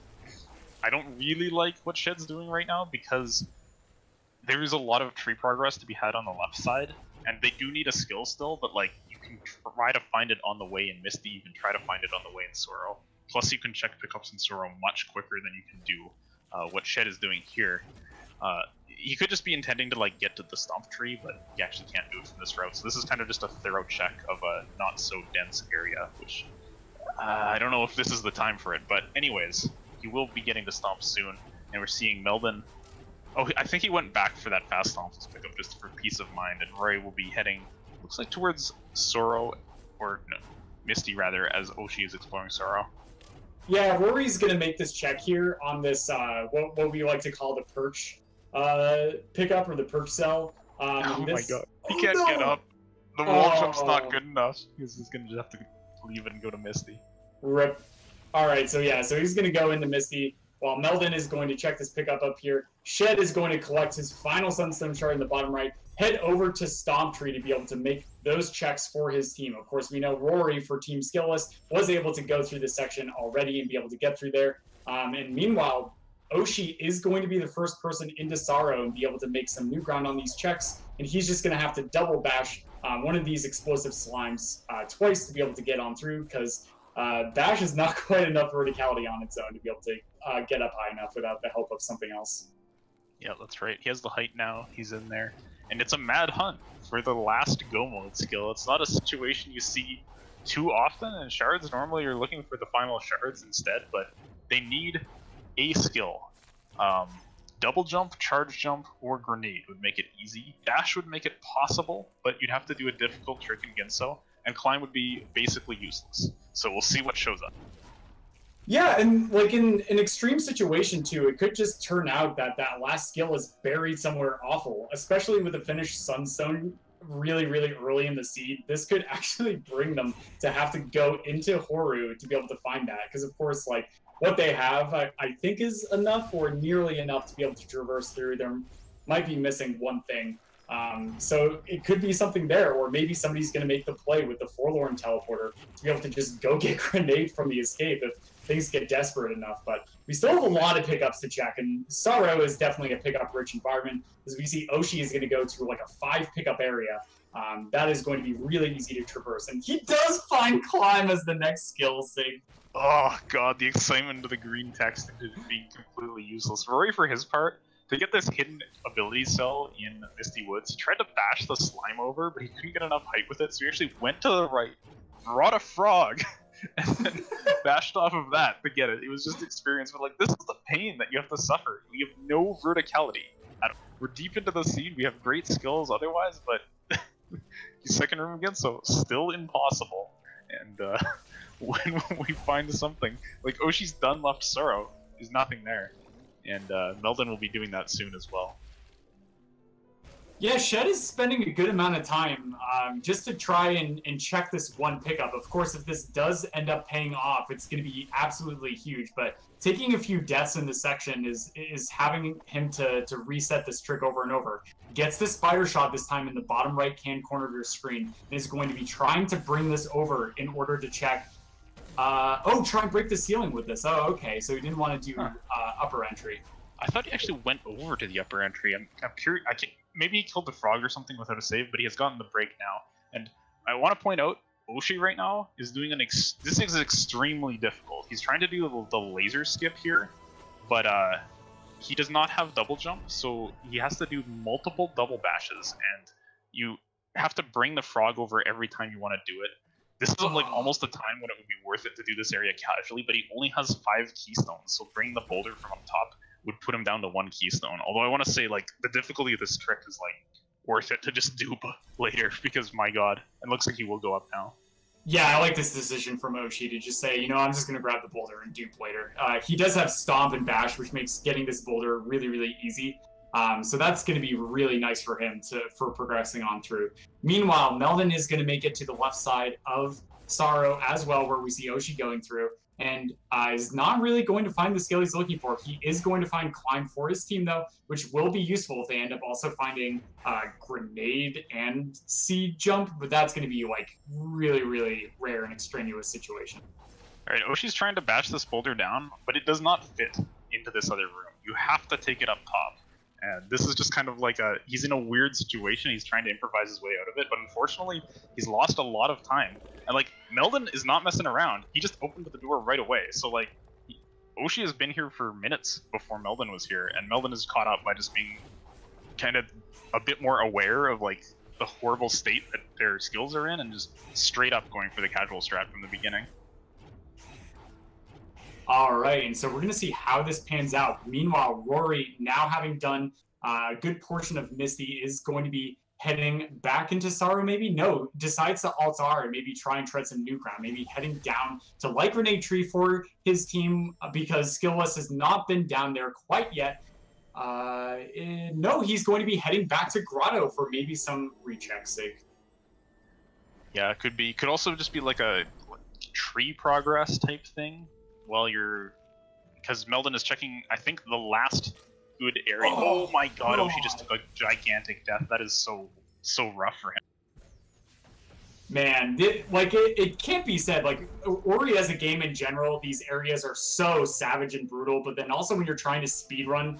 Speaker 2: really like what Shed's doing right now because there is a lot of tree progress to be had on the left side, and they do need a skill still, but like you can try to find it on the way in Misty, you can try to find it on the way in Sorrow. Plus you can check pickups in Sorrow much quicker than you can do what Shed is doing here. You could just be intending to like get to the stump tree, but you actually can't do it from this route. So this is kind of just a thorough check of a not so dense area, which I don't know if this is the time for it. But anyways, you will be getting to stomp soon, and we're seeing Meldon. Oh, I think he went back for that fast stomp pickup just for peace of mind, and Roy will be heading, looks like towards Sorrow, or no, Misty rather, as Oshi is exploring Sorrow.
Speaker 1: Yeah, Rory's going to make this check here on this, what we like to call the perch pickup, or the perch cell.
Speaker 2: Oh my god. He can't get up. The wall jump's not good enough. He's just going to have to leave it and go to Misty.
Speaker 1: Rip. Alright, so yeah, so he's going to go into Misty, while Meldon is going to check this pickup up here. Shed is going to collect his final Sunstone Shard in the bottom right, head over to Stomp Tree to be able to make those checks for his team. Of course, we know Rory, for Team Skillless, was able to go through this section already and be able to get through there. And meanwhile, Oshi is going to be the first person into Sorrow and be able to make some new ground on these checks, and he's just going to have to double bash one of these explosive slimes twice to be able to get on through, because bash is not quite enough verticality on its own to be able to get up high enough without the help of something else.
Speaker 2: Yeah, that's right. He has the height now. He's in there. And it's a mad hunt for the last go mode skill. It's not a situation you see too often in shards. Normally you're looking for the final shards instead, but they need a skill. Double jump, charge jump, or grenade would make it easy. Dash would make it possible, but you'd have to do a difficult trick in Ginso, and climb would be basically useless. So we'll see what shows up.
Speaker 1: Yeah, and like in an extreme situation too, it could just turn out that that last skill is buried somewhere awful, especially with the finished Sunstone really, really early in the seed. This could actually bring them to have to go into Horu to be able to find that, because of course, like, what they have, I think is enough or nearly enough to be able to traverse through. There might be missing one thing. So it could be something there, or maybe somebody's going to make the play with the Forlorn Teleporter to be able to just go get grenade from the escape if things get desperate enough. But we still have a lot of pickups to check, and Sorrow is definitely a pickup-rich environment, as we see Oshi is going to go to like a 5 pickup area. That is going to be really easy to traverse, and he does find Climb as the next skill sig.
Speaker 2: Oh god, the excitement of the green text into being completely useless. Rory, for his part, to get this hidden ability cell in Misty Woods, he tried to bash the slime over, but he couldn't get enough height with it, so he actually went to the right, brought a frog, and then bashed off of that to get it. It was just experience, but like, this is the pain that you have to suffer. We have no verticality. We're deep into the seed, we have great skills otherwise, but second room again, so still impossible. And when we find something, like Oshi's done left Sorrow, there's nothing there. And Meldon will be doing that soon as well.
Speaker 1: Yeah, Shed is spending a good amount of time just to try and check this one pickup. Of course, if this does end up paying off, it's going to be absolutely huge. But taking a few deaths in this section is having him to reset this trick over and over. Gets the spider shot this time in the bottom right-hand corner of your screen, and is going to be trying to bring this over in order to check. Try and break the ceiling with this. Oh, okay. So he didn't want to do upper entry.
Speaker 2: I thought he actually went over to the upper entry. I'm curious. Maybe he killed the frog or something without a save, but he has gotten the break now. And I want to point out, Oshi right now is doing this is extremely difficult. He's trying to do the laser skip here, but he does not have double jump, so he has to do multiple double bashes, and you have to bring the frog over every time you want to do it. This is like almost the time when it would be worth it to do this area casually, but he only has 5 keystones, so bringing the boulder from up top would put him down to 1 keystone. Although I want to say, like, the difficulty of this trick is, like, worth it to just dupe later, because, my god, it looks like he will go up now.
Speaker 1: Yeah, I like this decision from Oshi to just say, you know, I'm just going to grab the boulder and dupe later. He does have Stomp and Bash, which makes getting this boulder really, really easy. So that's going to be really nice for him for progressing on through. Meanwhile, Meldon is going to make it to the left side of Sorrow as well, where we see Oshi going through, and is not really going to find the skill he's looking for. He is going to find Climb for his team, though, which will be useful if they end up also finding Grenade and Seed Jump, but that's going to be, like, really, really rare and extraneous situation.
Speaker 2: Alright, Oshi's trying to bash this boulder down, but it does not fit into this other room. You have to take it up top. And this is just kind of like he's in a weird situation. He's trying to improvise his way out of it, but unfortunately, he's lost a lot of time. And like, Meldon is not messing around. He just opened the door right away. So like, Oshi has been here for minutes before Meldon was here, and Meldon is caught up by just being kind of a bit more aware of like the horrible state that their skills are in, and just straight up going for the casual strat from the beginning.
Speaker 1: All right, and so we're going to see how this pans out. Meanwhile, Rory, now having done a good portion of Misty, is going to be heading back into Sorrow, maybe? No, decides to alt R and maybe try and tread some new ground, maybe heading down to Light Grenade Tree for his team, because Skillless has not been down there quite yet. No, he's going to be heading back to Grotto for maybe some recheck sig.
Speaker 2: Yeah, it could be. Could also just be like a tree progress type thing. While you're, because Meldon is checking, I think, the last good area. Oh my god, Oshi just took a gigantic death. That is so rough for him.
Speaker 1: Man, it can't be said. Like, Ori as a game in general, these areas are so savage and brutal. But then also when you're trying to speedrun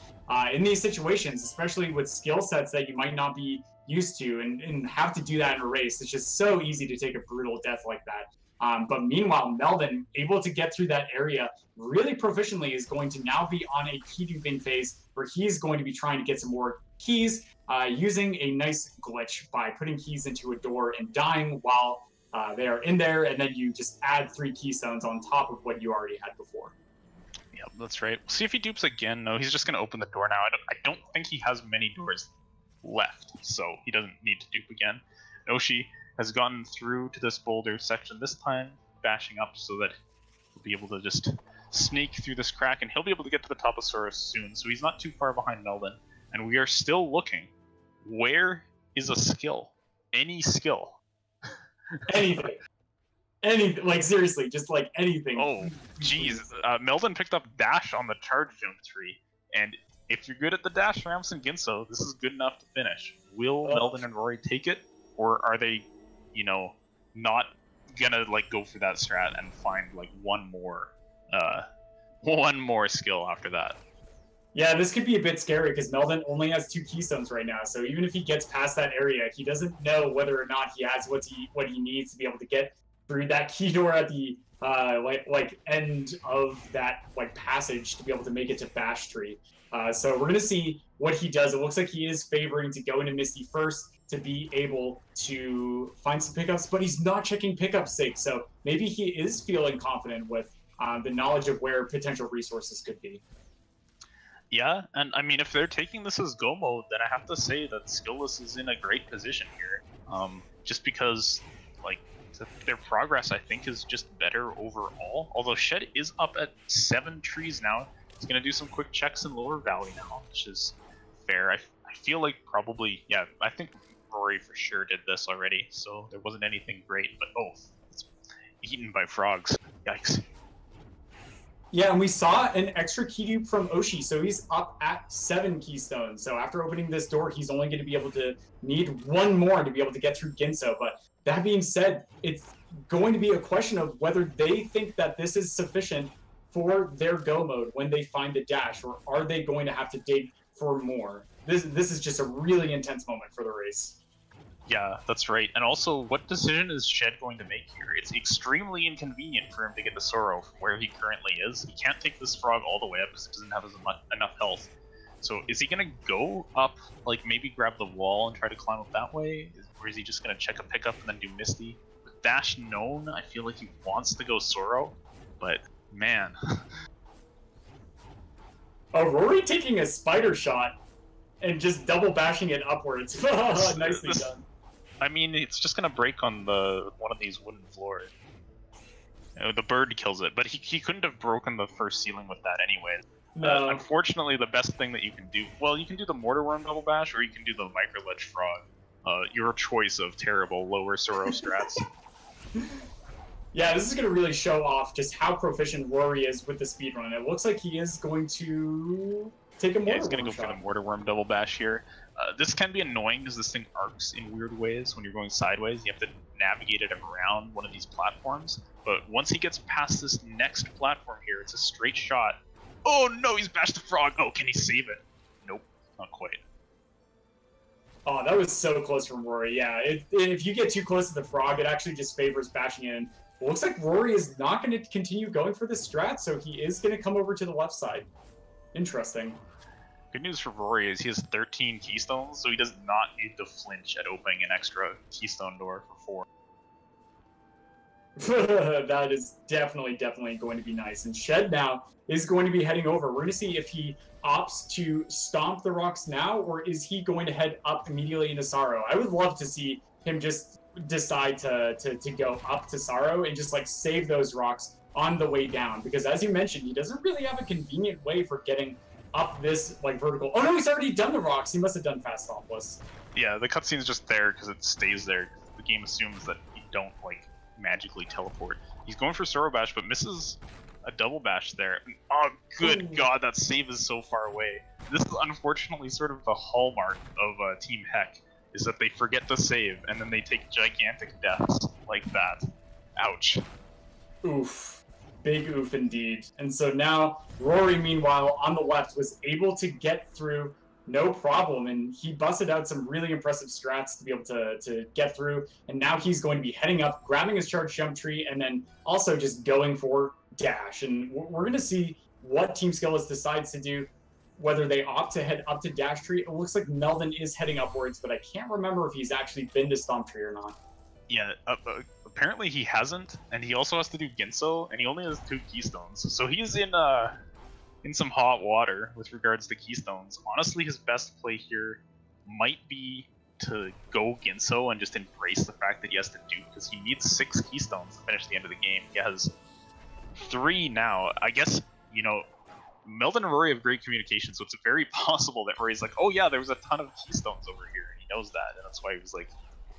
Speaker 1: in these situations, especially with skill sets that you might not be used to, and have to do that in a race, it's just so easy to take a brutal death like that. But meanwhile, Meldon, able to get through that area really proficiently, is going to now be on a key duping phase where he's going to be trying to get some more keys, using a nice glitch by putting keys into a door and dying while they are in there, and then you just add 3 keystones on top of what you already had before.
Speaker 2: Yep, that's right. We'll see if he dupes again. No, he's just going to open the door now. I don't think he has many doors left, so he doesn't need to dupe again. Oshi has gotten through to this boulder section this time, bashing up so that he'll be able to just sneak through this crack, and he'll be able to get to the top of Soros soon, so he's not too far behind Meldon. And we are still looking. Where is a skill? Any skill?
Speaker 1: Anything. Anything. Like, seriously, just like anything.
Speaker 2: Oh, jeez. Meldon picked up Dash on the charge jump tree, and if you're good at the Dash, Ramps and Ginso, this is good enough to finish. Will Meldon and Rory take it, or are they, not gonna like go for that strat and find like one more skill after that?
Speaker 1: Yeah, this could be a bit scary because Meldon only has 2 keystones right now. So even if he gets past that area, he doesn't know whether or not he has what he needs to be able to get through that key door at the end of that passage to be able to make it to Bash Tree. So we're gonna see what he does. It looks like he is favoring to go into Misty first to be able to find some pickups, but he's not checking pickup sake. So maybe he is feeling confident with the knowledge of where potential resources could be.
Speaker 2: Yeah, and I mean, if they're taking this as go mode, then I have to say that Skillless is in a great position here. Just because, their progress, I think, is just better overall. Although Shed is up at 7 trees now. He's going to do some quick checks in Lower Valley now, which is fair. I feel like probably, yeah, I think Rory for sure did this already, so there wasn't anything great, but it's eaten by frogs. Yikes.
Speaker 1: Yeah, and we saw an extra key dupe from Oshi, so he's up at 7 keystones. So after opening this door, he's only going to be able to need 1 more to be able to get through Ginso. But that being said, it's going to be a question of whether they think that this is sufficient for their go mode when they find the dash, or are they going to have to dig for more? This is just a really intense moment for the race.
Speaker 2: Yeah, that's right. And also, what decision is Shed going to make here? It's extremely inconvenient for him to get the Sorrow from where he currently is. He can't take this frog all the way up because he doesn't have enough health. So is he going to go up, maybe grab the wall and try to climb up that way? Or is he just going to check a pickup and then do Misty? With Dash known, I feel like he wants to go Sorrow, but man.
Speaker 1: Oh, Rory taking a spider shot and just double bashing it upwards. Nicely done.
Speaker 2: I mean, it's just gonna break on one of these wooden floors. The bird kills it, but he couldn't have broken the first ceiling with that anyway.
Speaker 1: No.
Speaker 2: Unfortunately, the best thing that you can do, well, you can do the Mortar Worm Double Bash, or you can do the Micro Ledge Frog. Your choice of terrible lower Sorrow strats.
Speaker 1: Yeah, this is going to really show off just how proficient Rory is with the speedrun. It looks like he is going to take a Mortar Worm.
Speaker 2: Yeah, he's going to go for the Mortar Worm Double Bash here. This can be annoying because this thing arcs in weird ways when you're going sideways. You have to navigate it around one of these platforms. But once he gets past this next platform here, it's a straight shot. Oh no, he's bashed the frog. Oh, can he save it? Nope, not quite.
Speaker 1: Oh, that was so close from Rory. Yeah, if you get too close to the frog, it actually just favors bashing in. It looks like Rory is not going to continue going for the strat, so he is going to come over to the left side. Interesting.
Speaker 2: Good news for Rory is he has 13 keystones, so he does not need to flinch at opening an extra keystone door for 4.
Speaker 1: That is definitely going to be nice. And Shed now is going to be heading over. We're going to see if he opts to stomp the rocks now, or is he going to head up immediately into Sorrow. I would love to see him just decide to go up to Sorrow and just save those rocks on the way down, because as you mentioned, he doesn't really have a convenient way for getting up this vertical. Oh no, he's already done the rocks. He must have done fast stompless.
Speaker 2: Yeah, the cutscene's just there because it stays there. The game assumes that you don't magically teleport. He's going for Sorrow Bash, but misses a double bash there. Oh, good God, that save is so far away. This is unfortunately sort of the hallmark of Team Heck, is that they forget to save, and then they take gigantic deaths like that. Ouch.
Speaker 1: Oof. Big oof indeed. And so now, Rory, meanwhile, on the left, was able to get through no problem, and he busted out some really impressive strats to be able to get through, and now he's going to be heading up, grabbing his charge jump tree, and then also just going for dash. And we're going to see what Team Skillless decides to do, whether they opt to head up to dash tree. It looks like Meldon is heading upwards, but I can't remember if he's actually been to stomp tree or not.
Speaker 2: Yeah, apparently he hasn't, and he also has to do Ginso, and he only has 2 keystones, so he's in some hot water with regards to keystones. Honestly, his best play here might be to go Ginso and just embrace the fact that he has to dupe, because he needs 6 keystones to finish the end of the game. He has 3 now. I guess, you know, Meldon and Rory have great communication, so it's very possible that Rory's like, oh yeah, there was a ton of keystones over here, and he knows that, and that's why he was like,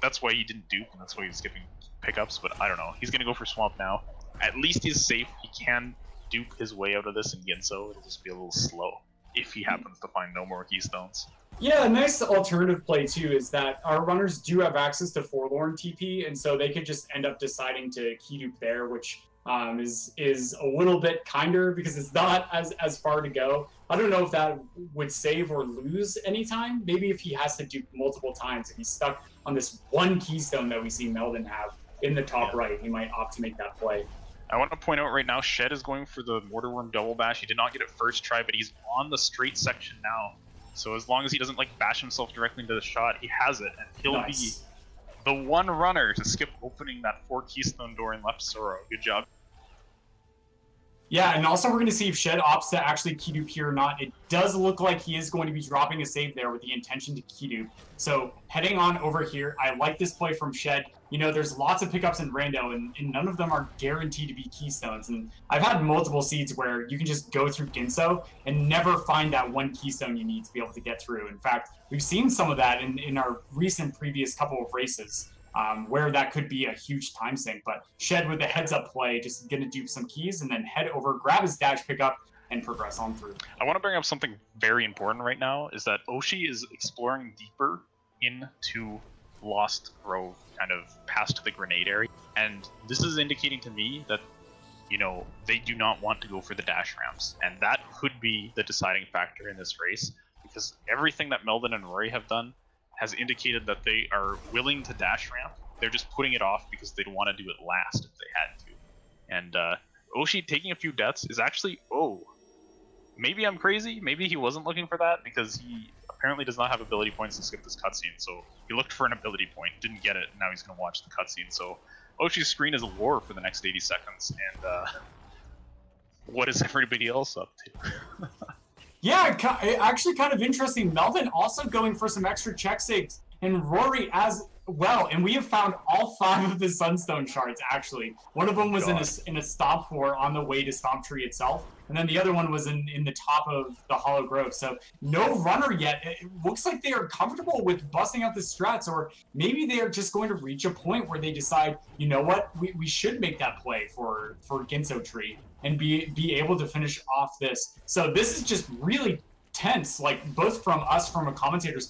Speaker 2: that's why he didn't dupe, and that's why he was skipping pickups, but I don't know. He's gonna go for Swamp now. At least he's safe. He can dupe his way out of this in Ginso. It'll just be a little slow if he happens to find no more keystones.
Speaker 1: Yeah, a nice alternative play too is that our runners do have access to Forlorn TP, and so they could just end up deciding to key dupe there, which is a little bit kinder because it's not as far to go. I don't know if that would save or lose any time. Maybe if he has to dupe multiple times, if he's stuck on this one keystone that we see Meldon have in the top right, he might opt to make that play.
Speaker 2: I want to point out right now, Shed is going for the Mortar Worm double bash. He did not get it first try, but he's on the straight section now. So as long as he doesn't like bash himself directly into the shot, he has it, and he'll be the one runner to skip opening that 4 keystone door in left Soro. Good job.
Speaker 1: Yeah, and also we're going to see if Shed opts to actually key dupe here or not. It does look like he is going to be dropping a save there with the intention to key dupe. So heading on over here, I like this play from Shed. You know, there's lots of pickups in Rando, and none of them are guaranteed to be keystones. And I've had multiple seeds where you can just go through Ginso and never find that one keystone you need to be able to get through. In fact, we've seen some of that in our previous couple of races. Where that could be a huge time sink. But Shed with the heads-up play, just going to dupe some keys and then head over, grab his dash pickup, and progress on through.
Speaker 2: I want to bring up something very important right now, is that Oshi is exploring deeper into Lost Grove, kind of past the grenade area. And this is indicating to me that, you know, they do not want to go for the dash ramps. And that could be the deciding factor in this race, because everything that Meldon and Rory have done has indicated that they are willing to dash ramp. They're just putting it off because they'd want to do it last if they had to. And Oshi taking a few deaths is actually, maybe I'm crazy. Maybe he wasn't looking for that because he apparently does not have ability points to skip this cutscene. So he looked for an ability point, didn't get it, and now he's going to watch the cutscene. So Oshi's screen is a war for the next 80 seconds. And what is everybody else up to?
Speaker 1: Yeah, actually kind of interesting. Meldon also going for some extra check saves, and Rory as well. And we have found all 5 of the Sunstone shards, actually. One of them was in a Stomp 4 on the way to Stomp Tree itself, and then the other one was in the top of the Hollow Grove. So no runner yet. It looks like they are comfortable with busting out the strats, or maybe they are just going to reach a point where they decide, you know what, we should make that play for Ginso Tree and be able to finish off this. So this is just really tense, like both from us from a commentator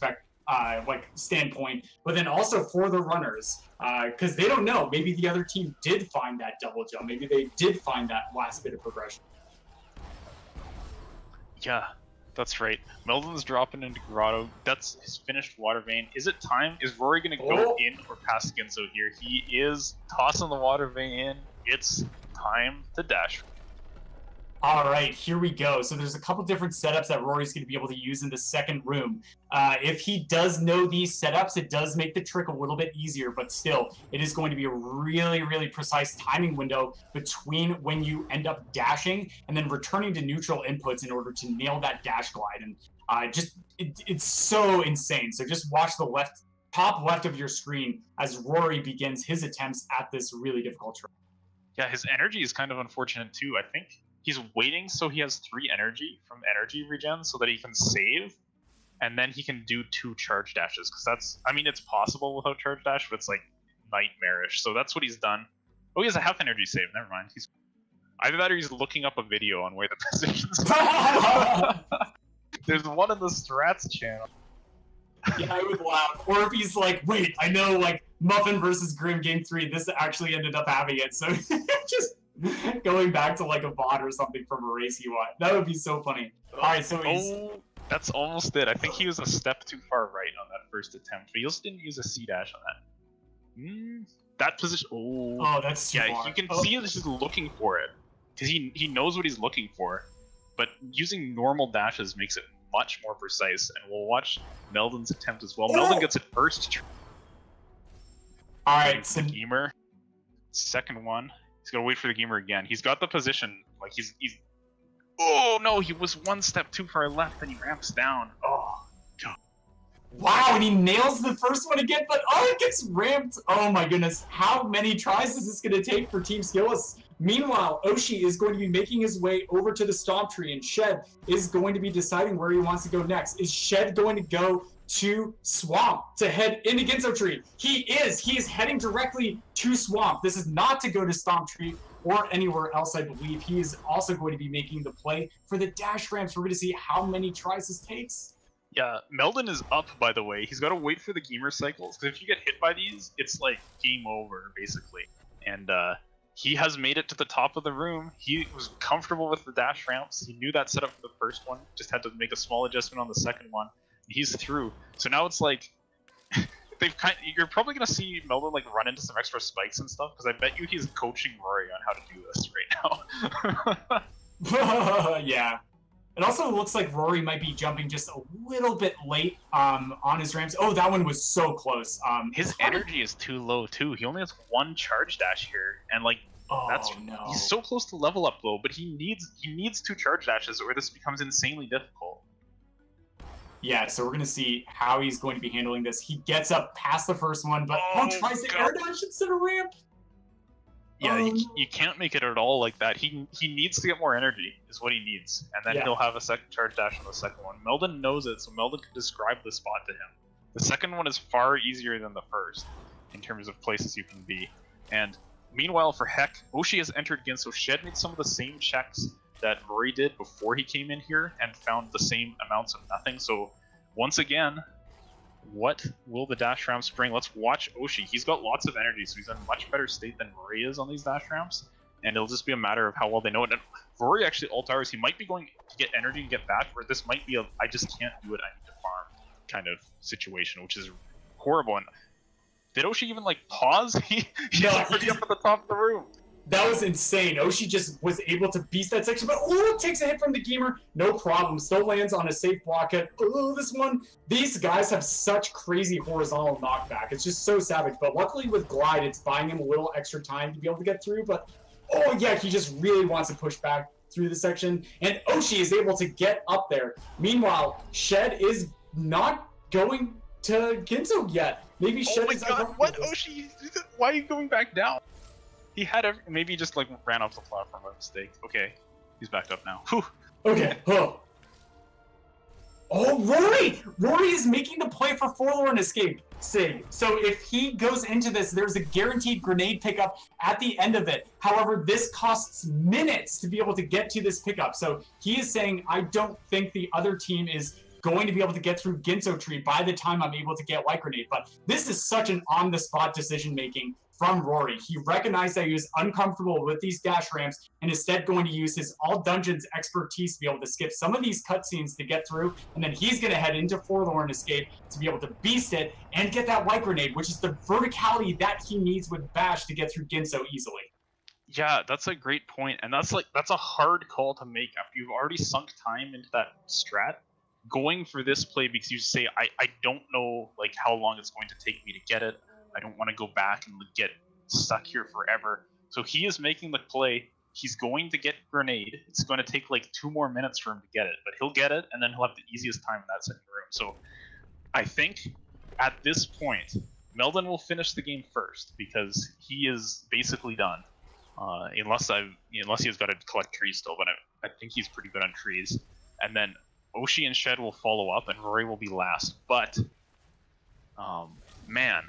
Speaker 1: standpoint, but then also for the runners, because they don't know. Maybe the other team did find that double jump. Maybe they did find that last bit of progression.
Speaker 2: Yeah, that's right. Meldon's dropping into Grotto. That's his finished water vein. Is it time? Is Rory going to go in or pass Ginso here? He is tossing the water vein in. It's time to dash.
Speaker 1: All right, here we go. So there's a couple different setups that Rory's going to be able to use in the second room. If he does know these setups, it does make the trick a little bit easier, but still, it is going to be a really, really precise timing window between when you end up dashing and then returning to neutral inputs in order to nail that dash glide. And it's so insane. So just watch the top left of your screen as Rory begins his attempts at this really difficult trick.
Speaker 2: Yeah, his energy is kind of unfortunate too. I think he's waiting so he has 3 energy from energy regen so that he can save, and then he can do 2 charge dashes. Because that's, I mean, it's possible without charge dash, but it's like nightmarish. So that's what he's done. Oh, he has a half energy save. Never mind. Either that or he's looking up a video on where the positions are. There's one in the strats channel.
Speaker 1: Yeah, I would laugh. Or if he's like, wait, I know, like, Muffin versus Grim Game 3, this actually ended up having it, so just going back to, like, a bot or something from a race he won. That would be so funny. Alright, so he's...
Speaker 2: Oh, that's almost it. I think he was a step too far right on that first attempt, but he also didn't use a C-dash on that. That position...
Speaker 1: Oh, that's too far.
Speaker 2: You can see that he's looking for it, because he knows what he's looking for, but using normal dashes makes it much more precise, and we'll watch Meldon's attempt as well. Meldon gets it first.
Speaker 1: Alright, so...
Speaker 2: the gamer. Second one. He's gonna wait for the gamer again. He's got the position, like he's... Oh no, he was one step too far left and he ramps down. Oh, God.
Speaker 1: Wow, and he nails the first one again, but it gets ramped. Oh my goodness, how many tries is this gonna take for Team Skilless? Meanwhile, Oshi is going to be making his way over to the Stomp Tree, and Shed is going to be deciding where he wants to go next. Is Shed going to go to Swamp to head into Ginso Tree? He is. He is heading directly to Swamp. This is not to go to Stomp Tree or anywhere else, I believe. He is also going to be making the play for the dash ramps. We're going to see how many tries this takes.
Speaker 2: Yeah, Meldon is up, by the way. He's got to wait for the gamer cycles, because if you get hit by these, it's like game over, basically. And he has made it to the top of the room. He was comfortable with the dash ramps. He knew that setup for the first one. Just had to make a small adjustment on the second one. He's through. So now it's like you're probably gonna see Meldon like run into some extra spikes and stuff, because I bet you he's coaching Rory on how to do this right
Speaker 1: now. Yeah. It also looks like Rory might be jumping just a little bit late on his ramps. Oh, that one was so close.
Speaker 2: His energy is too low too. He only has one charge dash here, and like he's so close to level up though. But he needs two charge dashes, or this becomes insanely difficult.
Speaker 1: Yeah, so we're gonna see how he's going to be handling this. He gets up past the first one, but tries to air dash instead of ramp.
Speaker 2: Yeah, you can't make it at all like that. He needs to get more energy, is what he needs, and then he'll have a second charge dash on the second one. Meldon knows it, so Meldon can describe the spot to him. The second one is far easier than the first, in terms of places you can be. And meanwhile, for Heck, Oshi has entered again, so Shed made some of the same checks that Rory did before he came in here, and found the same amounts of nothing. So once again, what will the dash ramps bring? Let's watch Oshi. He's got lots of energy, so he's in a much better state than Rory is on these dash ramps, and it'll just be a matter of how well they know it. And Rory actually ult hours, he might be going to get energy and get back, where this might be a I just can't do it, I need to farm kind of situation, which is horrible. And did Oshi even like pause? He's already up at the top of the room.
Speaker 1: That was insane. Oshi just was able to beast that section, but takes a hit from the gamer. No problem. Still lands on a safe block hit. This one. These guys have such crazy horizontal knockback. It's just so savage. But luckily with Glide, it's buying him a little extra time to be able to get through. But he just really wants to push back through the section. And Oshi is able to get up there. Meanwhile, Shed is not going to Ginso yet. Maybe Shed is...
Speaker 2: Oh my god, what? Oshi? Why are you going back down? He had maybe he just like ran off the platform by mistake. Okay, he's backed up now. Whew.
Speaker 1: Okay. Rory! Rory is making the play for Forlorn Escape. Sig. So if he goes into this, there's a guaranteed grenade pickup at the end of it. However, this costs minutes to be able to get to this pickup. So he is saying, I don't think the other team is going to be able to get through Ginso Tree by the time I'm able to get White Grenade. But this is such an on-the-spot decision-making from Rory. He recognized that he was uncomfortable with these dash ramps and instead going to use his all dungeons expertise to be able to skip some of these cutscenes to get through, and then he's going to head into Forlorn Escape to be able to beast it and get that White Grenade, which is the verticality that he needs with Bash to get through Ginso easily.
Speaker 2: Yeah, that's a great point, and that's a hard call to make after you've already sunk time into that strat. Going for this play because you say, I don't know like how long it's going to take me to get it. I don't want to go back and get stuck here forever. So he is making the play. He's going to get Grenade. It's going to take like 2 more minutes for him to get it, but he'll get it, and then he'll have the easiest time in that second room. So I think at this point, Meldon will finish the game first because he is basically done. Unless he has got to collect trees still, but I think he's pretty good on trees. And then Oshi and Shed will follow up, and Rory will be last. But man.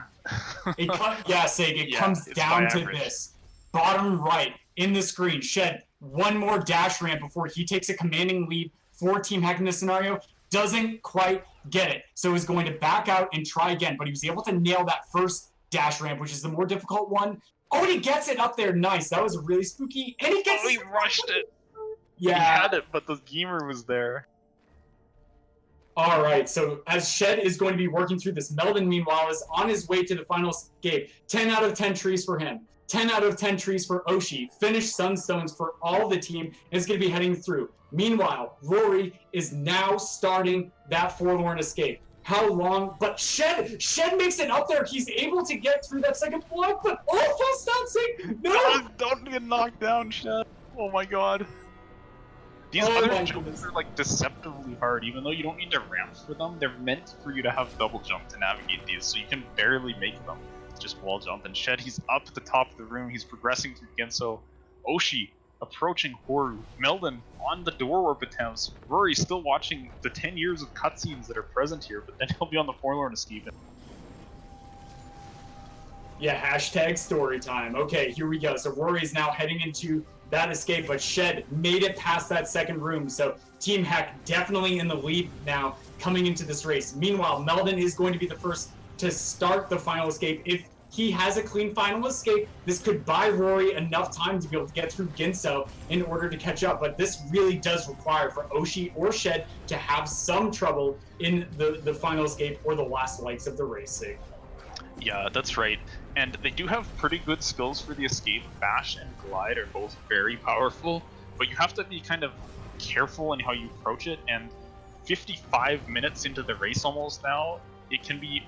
Speaker 1: It comes down to this. Bottom right in the screen, Shed, one more dash ramp before he takes a commanding lead for Team Heck in this scenario. doesn't quite get it. So he's going to back out and try again, but he was able to nail that first dash ramp, which is the more difficult one. Oh, and he gets it up there. Nice. That was really spooky. And he gets
Speaker 2: he rushed it.
Speaker 1: Yeah.
Speaker 2: He had it, but the gamer was there.
Speaker 1: All right, so as Shed is going to be working through this, Meldon, meanwhile, is on his way to the final escape. 10 out of 10 trees for him. 10 out of 10 trees for Oshi. Finished Sunstones for all the team, and is going to be heading through. Meanwhile, Rory is now starting that forlorn escape. How long? But Shed makes it up there. He's able to get through that second block, but false bouncing. No!
Speaker 2: Don't get knocked down, Shed. Oh my god. These other jumps are like deceptively hard, even though you don't need to ramp for them. They're meant for you to have double jump to navigate these, so you can barely make them. Just wall jump. And Shed, he's up at the top of the room. He's progressing through Genso. Oshi approaching Horu. Meldon on the door warp attempts. Rory still watching the 10 years of cutscenes that are present here, but then he'll be on the forlorn escape.
Speaker 1: Yeah, hashtag story time. Okay, here we go. So Rory's now heading into that escape, but Shed made it past that second room. So Team Heck definitely in the lead now coming into this race. Meanwhile, Meldon is going to be the first to start the final escape. If he has a clean final escape, this could buy Rory enough time to be able to get through Ginso in order to catch up. But this really does require for Oshi or Shed to have some trouble in the final escape or the last legs of the race.
Speaker 2: Yeah, that's right. And they do have pretty good skills for the escape. Bash and Glide are both very powerful, but you have to be kind of careful in how you approach it. And 55 minutes into the race almost now, it can be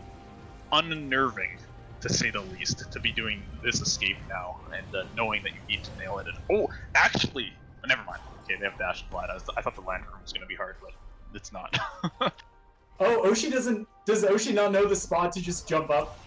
Speaker 2: unnerving, to say the least, to be doing this escape now and knowing that you need to nail it. And, oh, actually, never mind. Okay, they have Dash and Glide. I thought the land room was going to be hard, but it's not.
Speaker 1: Oh, Oshi doesn't... Does Oshi not know the spot to just jump up?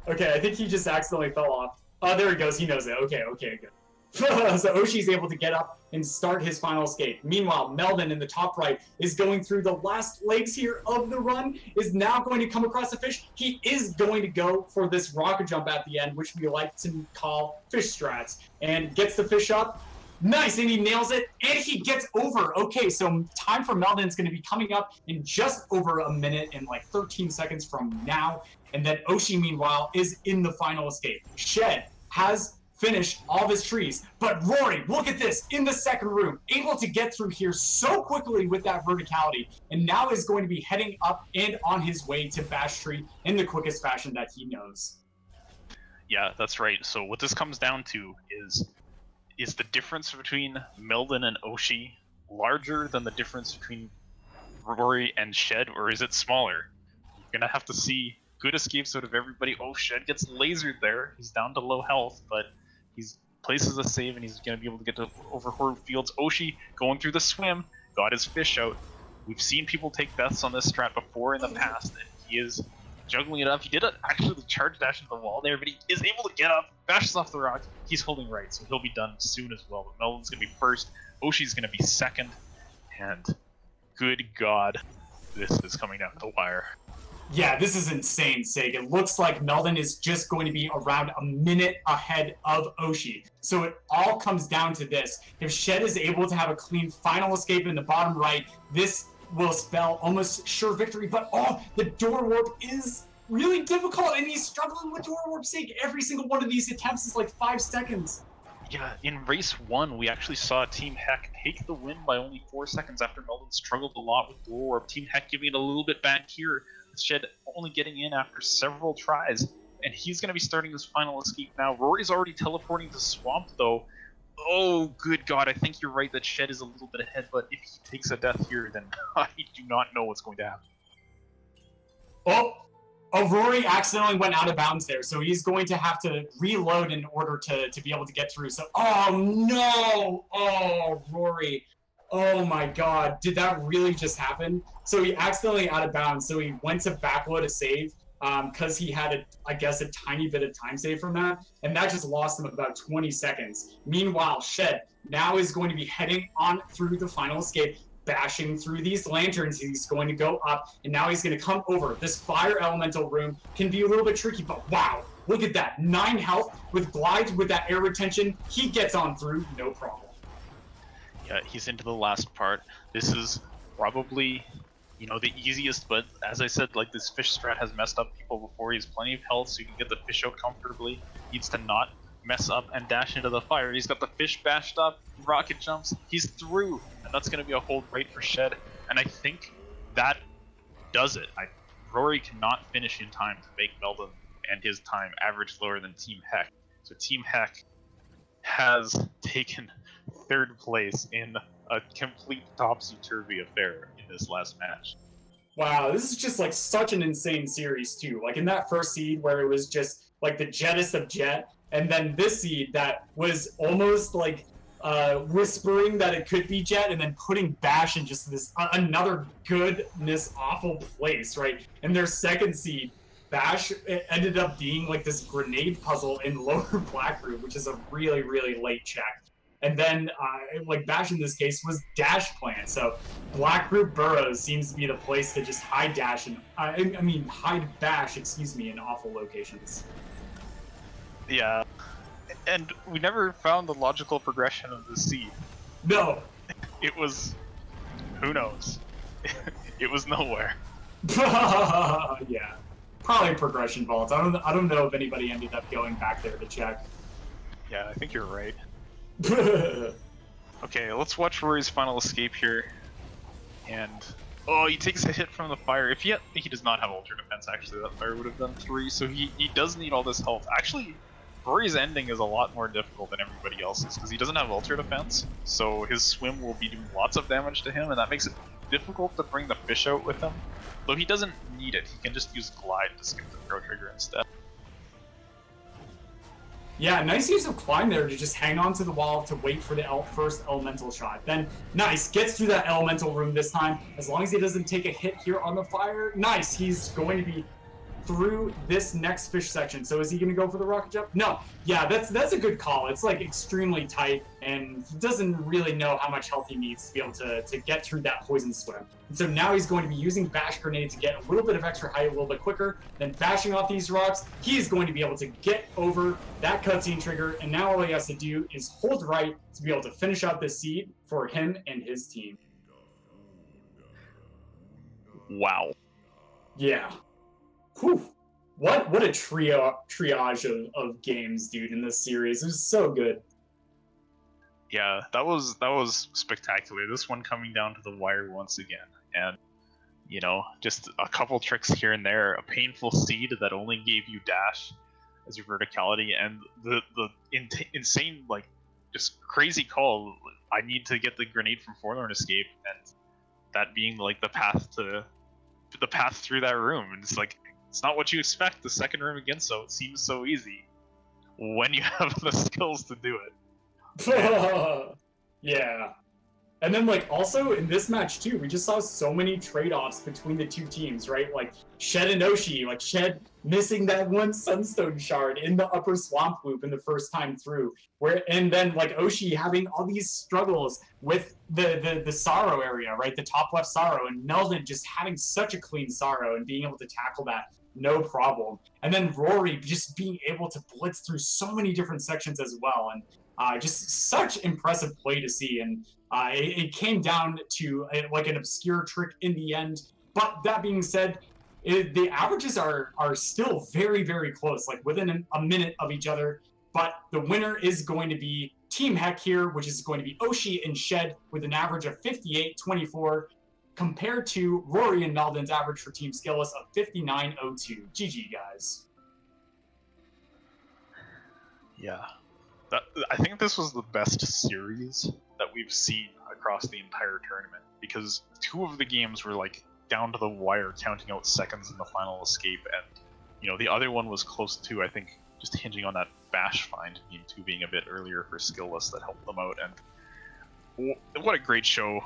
Speaker 1: Okay, I think he just accidentally fell off. Oh, there he goes. He knows it. Okay, good. So Oshi's able to get up and start his final escape. Meanwhile, Meldon in the top right is going through the last legs here of the run, is now going to come across a fish. He is going to go for this rocket jump at the end, which we like to call fish strats, and gets the fish up. Nice, and he nails it, and he gets over. Okay, so time for Meldon is going to be coming up in just over a minute and like 13 seconds from now. And then Oshi, meanwhile, is in the final escape. Shed has finished all of his trees, but Rory, look at this, in the second room, able to get through here so quickly with that verticality, and now is going to be heading up and on his way to Bash Tree in the quickest fashion that he knows.
Speaker 2: Yeah, that's right. So what this comes down to is the difference between Meldon and Oshi larger than the difference between Rory and Shed, or is it smaller? You're gonna have to see good escapes out of everybody. Oh, Shed gets lasered there. He's down to low health, but he's places a save and he's gonna be able to get to over Horu Fields. Oshi going through the swim, got his fish out. We've seen people take deaths on this strat before in the past, and he is juggling it up. He did actually the charge dash into the wall there, but he is able to get up, bashes off the rock. He's holding right, so he'll be done soon as well. But Meldon's going to be first, Oshi's going to be second, and good God, this is coming down to the wire.
Speaker 1: Yeah, this is insane, Sig. It looks like Meldon is just going to be around a minute ahead of Oshi. So it all comes down to this. If Shed is able to have a clean final escape in the bottom right, this will spell almost sure victory, but the door warp is really difficult, and he's struggling with door warp Sig. Every single one of these attempts is like 5 seconds.
Speaker 2: Yeah, in race 1, we actually saw Team Heck take the win by only 4 seconds after Meldon struggled a lot with door warp. Team Heck giving it a little bit back here, with Shed only getting in after several tries, and he's going to be starting his final escape now. Rory's already teleporting to Swamp, though. Oh, good God, I think you're right that Shed is a little bit ahead, but if he takes a death here, then I do not know what's going to happen.
Speaker 1: Oh, Rory accidentally went out of bounds there, so he's going to have to reload in order to be able to get through. So, oh no! Oh, Rory. Oh my God, did that really just happen? So he accidentally out of bounds, so he went to backload a save, because he had, I guess, a tiny bit of time save from that, and that just lost him about 20 seconds. Meanwhile, Shed now is going to be heading on through the final escape, bashing through these lanterns. He's going to go up, and now he's going to come over. This fire elemental room can be a little bit tricky, but wow, look at that. 9 health with glides with that air retention. He gets on through, no problem.
Speaker 2: Yeah, he's into the last part. This is probably you know, the easiest, but as I said, like, this fish strat has messed up people before. He has plenty of health, so he can get the fish out comfortably. Needs to not mess up and dash into the fire. He's got the fish bashed up, rocket jumps, he's through, and that's going to be a hold right for Shed. And I think that does it. Rory cannot finish in time to make Meldon and his time average lower than Team Heck. So Team Heck has taken third place in a complete topsy-turvy affair in this last match.
Speaker 1: Wow, this is just like such an insane series too. Like in that first seed where it was just like the Jettest of Jet, and then this seed that was almost like whispering that it could be Jet, and then putting Bash in just this another goodness awful place, right? And their second seed, Bash ended up being like this grenade puzzle in lower black room, which is a really, really late check. And then, like Bash in this case was Dash Plant. So Black Group Burrows seems to be the place to just hide Dash and hide Bash, excuse me, in awful locations.
Speaker 2: Yeah, and we never found the logical progression of the seed.
Speaker 1: No.
Speaker 2: It was, who knows? It was nowhere.
Speaker 1: Yeah, probably progression vaults. I don't know if anybody ended up going back there to check.
Speaker 2: Yeah, I think you're right. Okay, let's watch Rory's final escape here. And oh, he takes a hit from the fire. If he does not have ultra defense, actually, that fire would have done 3. So he does need all this health. Actually, Rory's ending is a lot more difficult than everybody else's because he doesn't have ultra defense. So his swim will be doing lots of damage to him, and that makes it difficult to bring the fish out with him. Though he doesn't need it. He can just use glide to skip the throw trigger instead.
Speaker 1: Yeah, nice use of climb there to just hang on to the wall to wait for the first elemental shot. Then, nice, gets through that elemental room this time. As long as he doesn't take a hit here on the fire, nice, he's going to be through this next fish section. So is he going to go for the rocket jump? No. Yeah, that's a good call. It's like extremely tight, and he doesn't really know how much health he needs to be able to get through that poison swim. And so now he's going to be using Bash Grenade to get a little bit of extra height a little bit quicker, then bashing off these rocks. He's going to be able to get over that cutscene trigger, and now all he has to do is hold right to be able to finish out this seed for him and his team.
Speaker 2: Wow.
Speaker 1: Yeah. Whew. What a triage of games, dude, in this series. It was so good.
Speaker 2: Yeah, that was spectacular. This one coming down to the wire once again. And, you know, just a couple tricks here and there. A painful seed that only gave you dash as your verticality, and the insane, like, just crazy call. I need to get the grenade from Forlorn Escape, and that being, like, the path through that room. And it's like, it's not what you expect the second room again, so it seems so easy when you have the skills to do it.
Speaker 1: Yeah. And then, like, also in this match, too, we just saw so many trade-offs between the two teams, right? Like, Shed and Oshi, like, Shed missing that one Sunstone shard in the upper swamp loop in the first time through. And then, like, Oshi having all these struggles with the Sorrow area, right? The top left Sorrow, and Meldon just having such a clean Sorrow and being able to tackle that no problem. And then Rory just being able to blitz through so many different sections as well. And just such impressive play to see. And it came down to like an obscure trick in the end. But that being said, the averages are still very, very close, like within a minute of each other. But the winner is going to be Team Heck here, which is going to be Oshi and Shed with an average of 58.24 compared to Rory and Meldon's average for Team Skillless of 59.02. GG, guys.
Speaker 2: Yeah. I think this was the best series that we've seen across the entire tournament, because 2 of the games were like down to the wire, counting out seconds in the final escape, and you know the other one was close to, I think, just hinging on that Bash find being a bit earlier for Skillless that helped them out. And what a great show.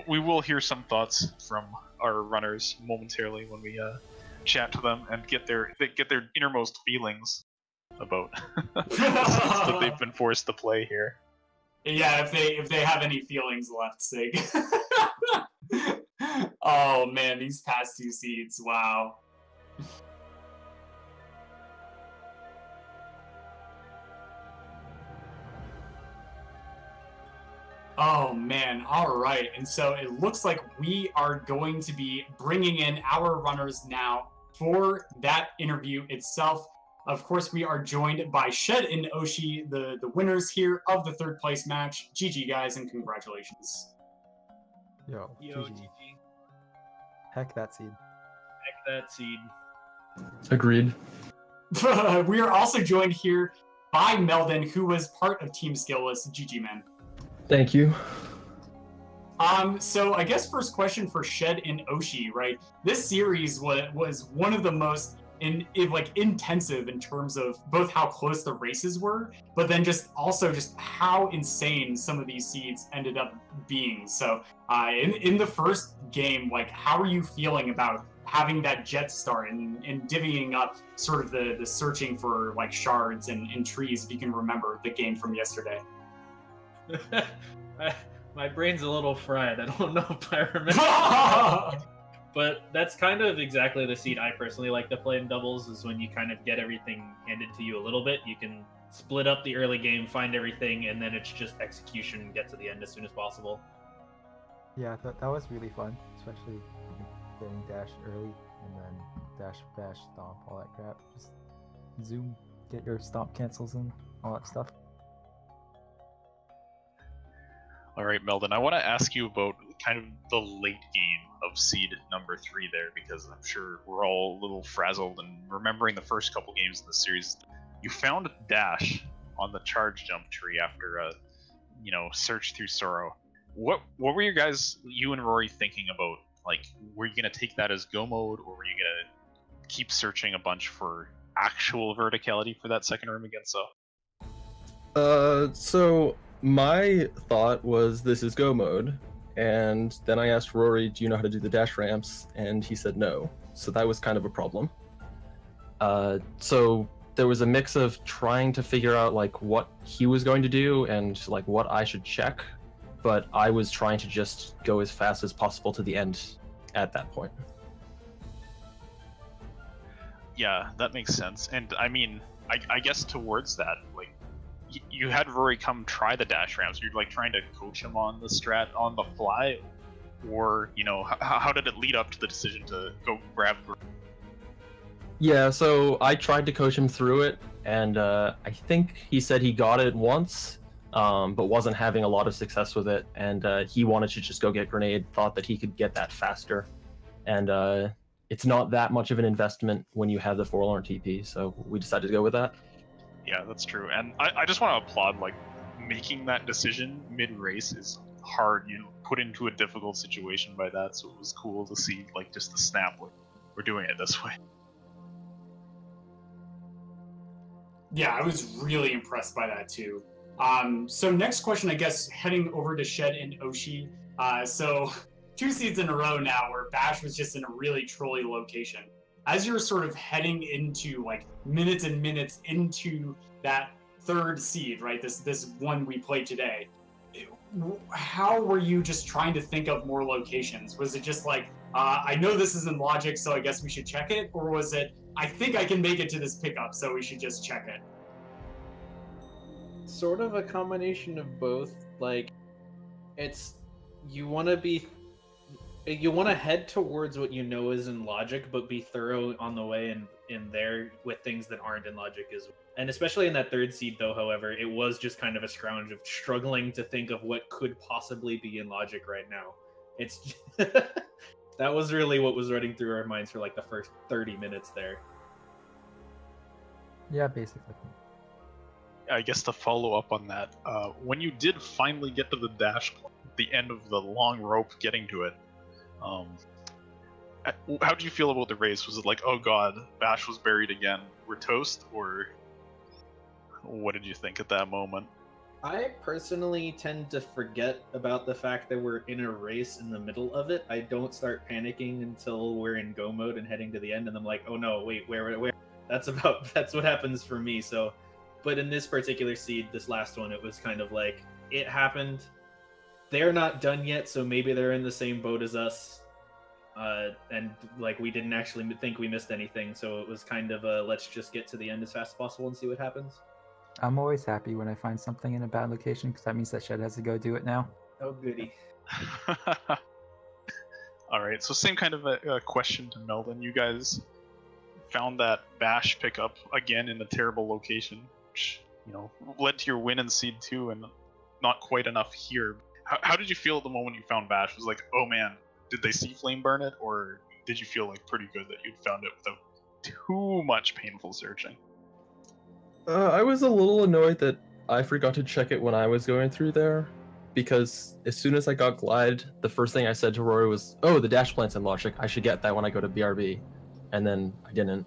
Speaker 2: We will hear some thoughts from our runners momentarily when we chat to them and get their innermost feelings about the seeds that they've been forced to play here.
Speaker 1: Yeah, if they have any feelings left, Sig. Oh man, these past 2 seeds, wow. Oh man, all right. And so it looks like we are going to be bringing in our runners now for that interview itself. Of course, we are joined by Shed and Oshi, the winners here of the third place match. GG, guys, and congratulations.
Speaker 3: Yo,
Speaker 4: Yo,
Speaker 3: GG.
Speaker 4: GG.
Speaker 3: Heck that seed.
Speaker 4: Heck that seed.
Speaker 5: Agreed.
Speaker 1: We are also joined here by Meldon, who was part of Team Skillless. GG, man.
Speaker 5: Thank you.
Speaker 1: So I guess first question for Shed and Oshi, right? This series was one of the most intensive in terms of both how close the races were, but then just how insane some of these seeds ended up being. So in the first game, like, how are you feeling about having that jet start and divvying up sort of the searching for like shards and trees, if you can remember the game from yesterday?
Speaker 4: My brain's a little fried. I don't know if I remember. But that's kind of exactly the seed I personally like to play in doubles, is when you kind of get everything handed to you a little bit. You can split up the early game, find everything, and then it's just execution and get to the end as soon as possible.
Speaker 3: Yeah, that was really fun, especially getting dash early and then dash, bash, stomp, all that crap. Just zoom, get your stomp cancels and all that stuff.
Speaker 2: All right, Meldon, I want to ask you about kind of the late game of seed number 3 there, because I'm sure we're all a little frazzled and remembering the first couple games in the series. You found Dash on the charge jump tree after a, search through Sorrow. What were you and Rory thinking about? Like, were you gonna take that as go mode, or were you gonna keep searching a bunch for actual verticality for that second room against
Speaker 5: So my thought was this is go mode, and then I asked Rory, do you know how to do the dash ramps? And he said no. So that was kind of a problem. So there was a mix of trying to figure out like what he was going to do and like what I should check, but I was trying to just go as fast as possible to the end at that point.
Speaker 2: Yeah, that makes sense. And I mean, I guess towards that, like, you had Rory come try the dash ramps. You're like trying to coach him on the strat on the fly, or how did it lead up to the decision to go grab?
Speaker 5: Yeah, so I tried to coach him through it, and I think he said he got it once, but wasn't having a lot of success with it, and he wanted to just go get grenade, thought that he could get that faster, and it's not that much of an investment when you have the Forlorn TP, so we decided to go with that.
Speaker 2: Yeah, that's true. And I just want to applaud, like, making that decision mid-race is hard. You put into a difficult situation by that, so it was cool to see, like, just the snap, like, we're doing it this way.
Speaker 1: Yeah, I was really impressed by that too. So next question, I guess, heading over to Shed and Oshi. So 2 seeds in a row now where Bash was just in a really trolly location. As you're sort of heading into like minutes and minutes into that 3rd seed, right? This one we played today. How were you just trying to think of more locations? Was it just like, I know this is in logic, so I guess we should check it? Or was it, I think I can make it to this pickup, so we should just check it?
Speaker 4: Sort of a combination of both. Like, you want to head towards what you know is in logic, but be thorough on the way in there with things that aren't in logic as well. And especially in that 3rd seed, though, however, it was just kind of a scrounge of struggling to think of what could possibly be in logic right now. It's that was really what was running through our minds for like the first 30 minutes there.
Speaker 3: Yeah, basically.
Speaker 2: I guess to follow up on that, when you did finally get to the dash, the end of the long rope getting to it, how did you feel about the race? Was it like, oh god, Bash was buried again, we're toast? Or what did you think at that moment?
Speaker 4: I personally tend to forget about the fact that we're in a race in the middle of it. I don't start panicking until we're in go mode and heading to the end, and I'm like, oh no, wait, where? That's what happens for me. So, but in this particular seed, this last one, it was kind of like, it happened. They're not done yet, so maybe they're in the same boat as us. And like, we didn't actually think we missed anything, so it was kind of a, let's just get to the end as fast as possible and see what happens.
Speaker 3: I'm always happy when I find something in a bad location, because that means that Shed has to go do it now.
Speaker 4: Oh goody.
Speaker 2: All right, so same kind of a question to Meldon. You guys found that Bash pickup again in a terrible location, which led to your win in Seed 2, and not quite enough here. How did you feel at the moment you found Bash? Was it like, oh man, did they see Flame burn it, or did you feel like pretty good that you'd found it without too much painful searching?
Speaker 5: I was a little annoyed that I forgot to check it when I was going through there, because as soon as I got Glide, the first thing I said to Rory was, oh, the dash plant's in Logic. I should get that when I go to BRB. And then I didn't.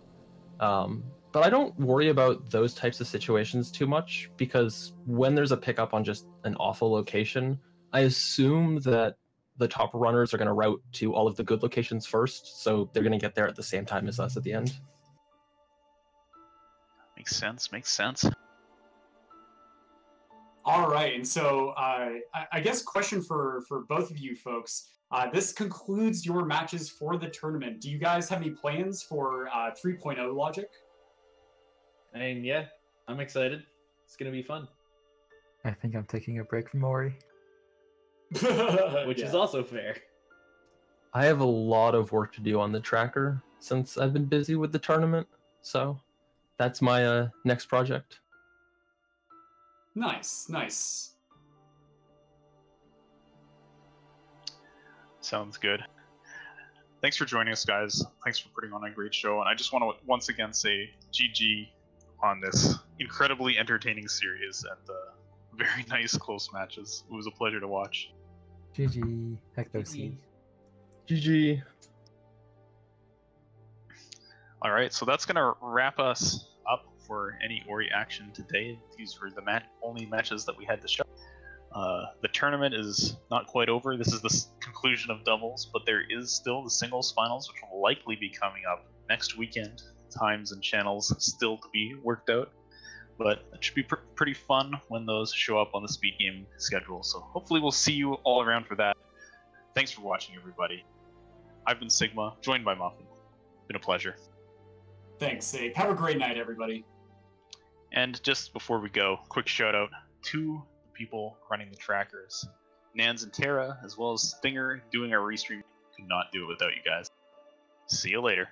Speaker 5: But I don't worry about those types of situations too much, because when there's a pickup on just an awful location, I assume that the top runners are going to route to all of the good locations first, so they're going to get there at the same time as us at the end.
Speaker 2: Makes sense, makes sense.
Speaker 1: All right, and so I guess question for both of you folks. This concludes your matches for the tournament. Do you guys have any plans for 3.0 Logic?
Speaker 4: I mean, yeah, I'm excited. It's gonna be fun.
Speaker 3: I think I'm taking a break from Ori.
Speaker 4: Which is also fair.
Speaker 5: I have a lot of work to do on the tracker since I've been busy with the tournament, so that's my next project.
Speaker 1: Nice, nice.
Speaker 2: Sounds good. Thanks for joining us, guys. Thanks for putting on a great show. And I just want to once again say GG on this incredibly entertaining series and very nice close matches. It was a pleasure to watch.
Speaker 3: GG. Hecto-C.
Speaker 5: GG.
Speaker 2: All right, so that's going to wrap us up for any Ori action today. These were the only matches that we had to show. The tournament is not quite over. This is the conclusion of doubles, but there is still the singles finals, which will likely be coming up next weekend. Times and channels still to be worked out, but it should be pretty fun when those show up on the Speed Game schedule. So hopefully we'll see you all around for that. Thanks for watching, everybody. I've been Sigma, joined by Muffin. Been a pleasure.
Speaker 1: Thanks, Abe. Have a great night, everybody.
Speaker 2: And just before we go, quick shout out to the people running the trackers. Nans and Tara, as well as Stinger doing our restream. Could not do it without you guys. See you later.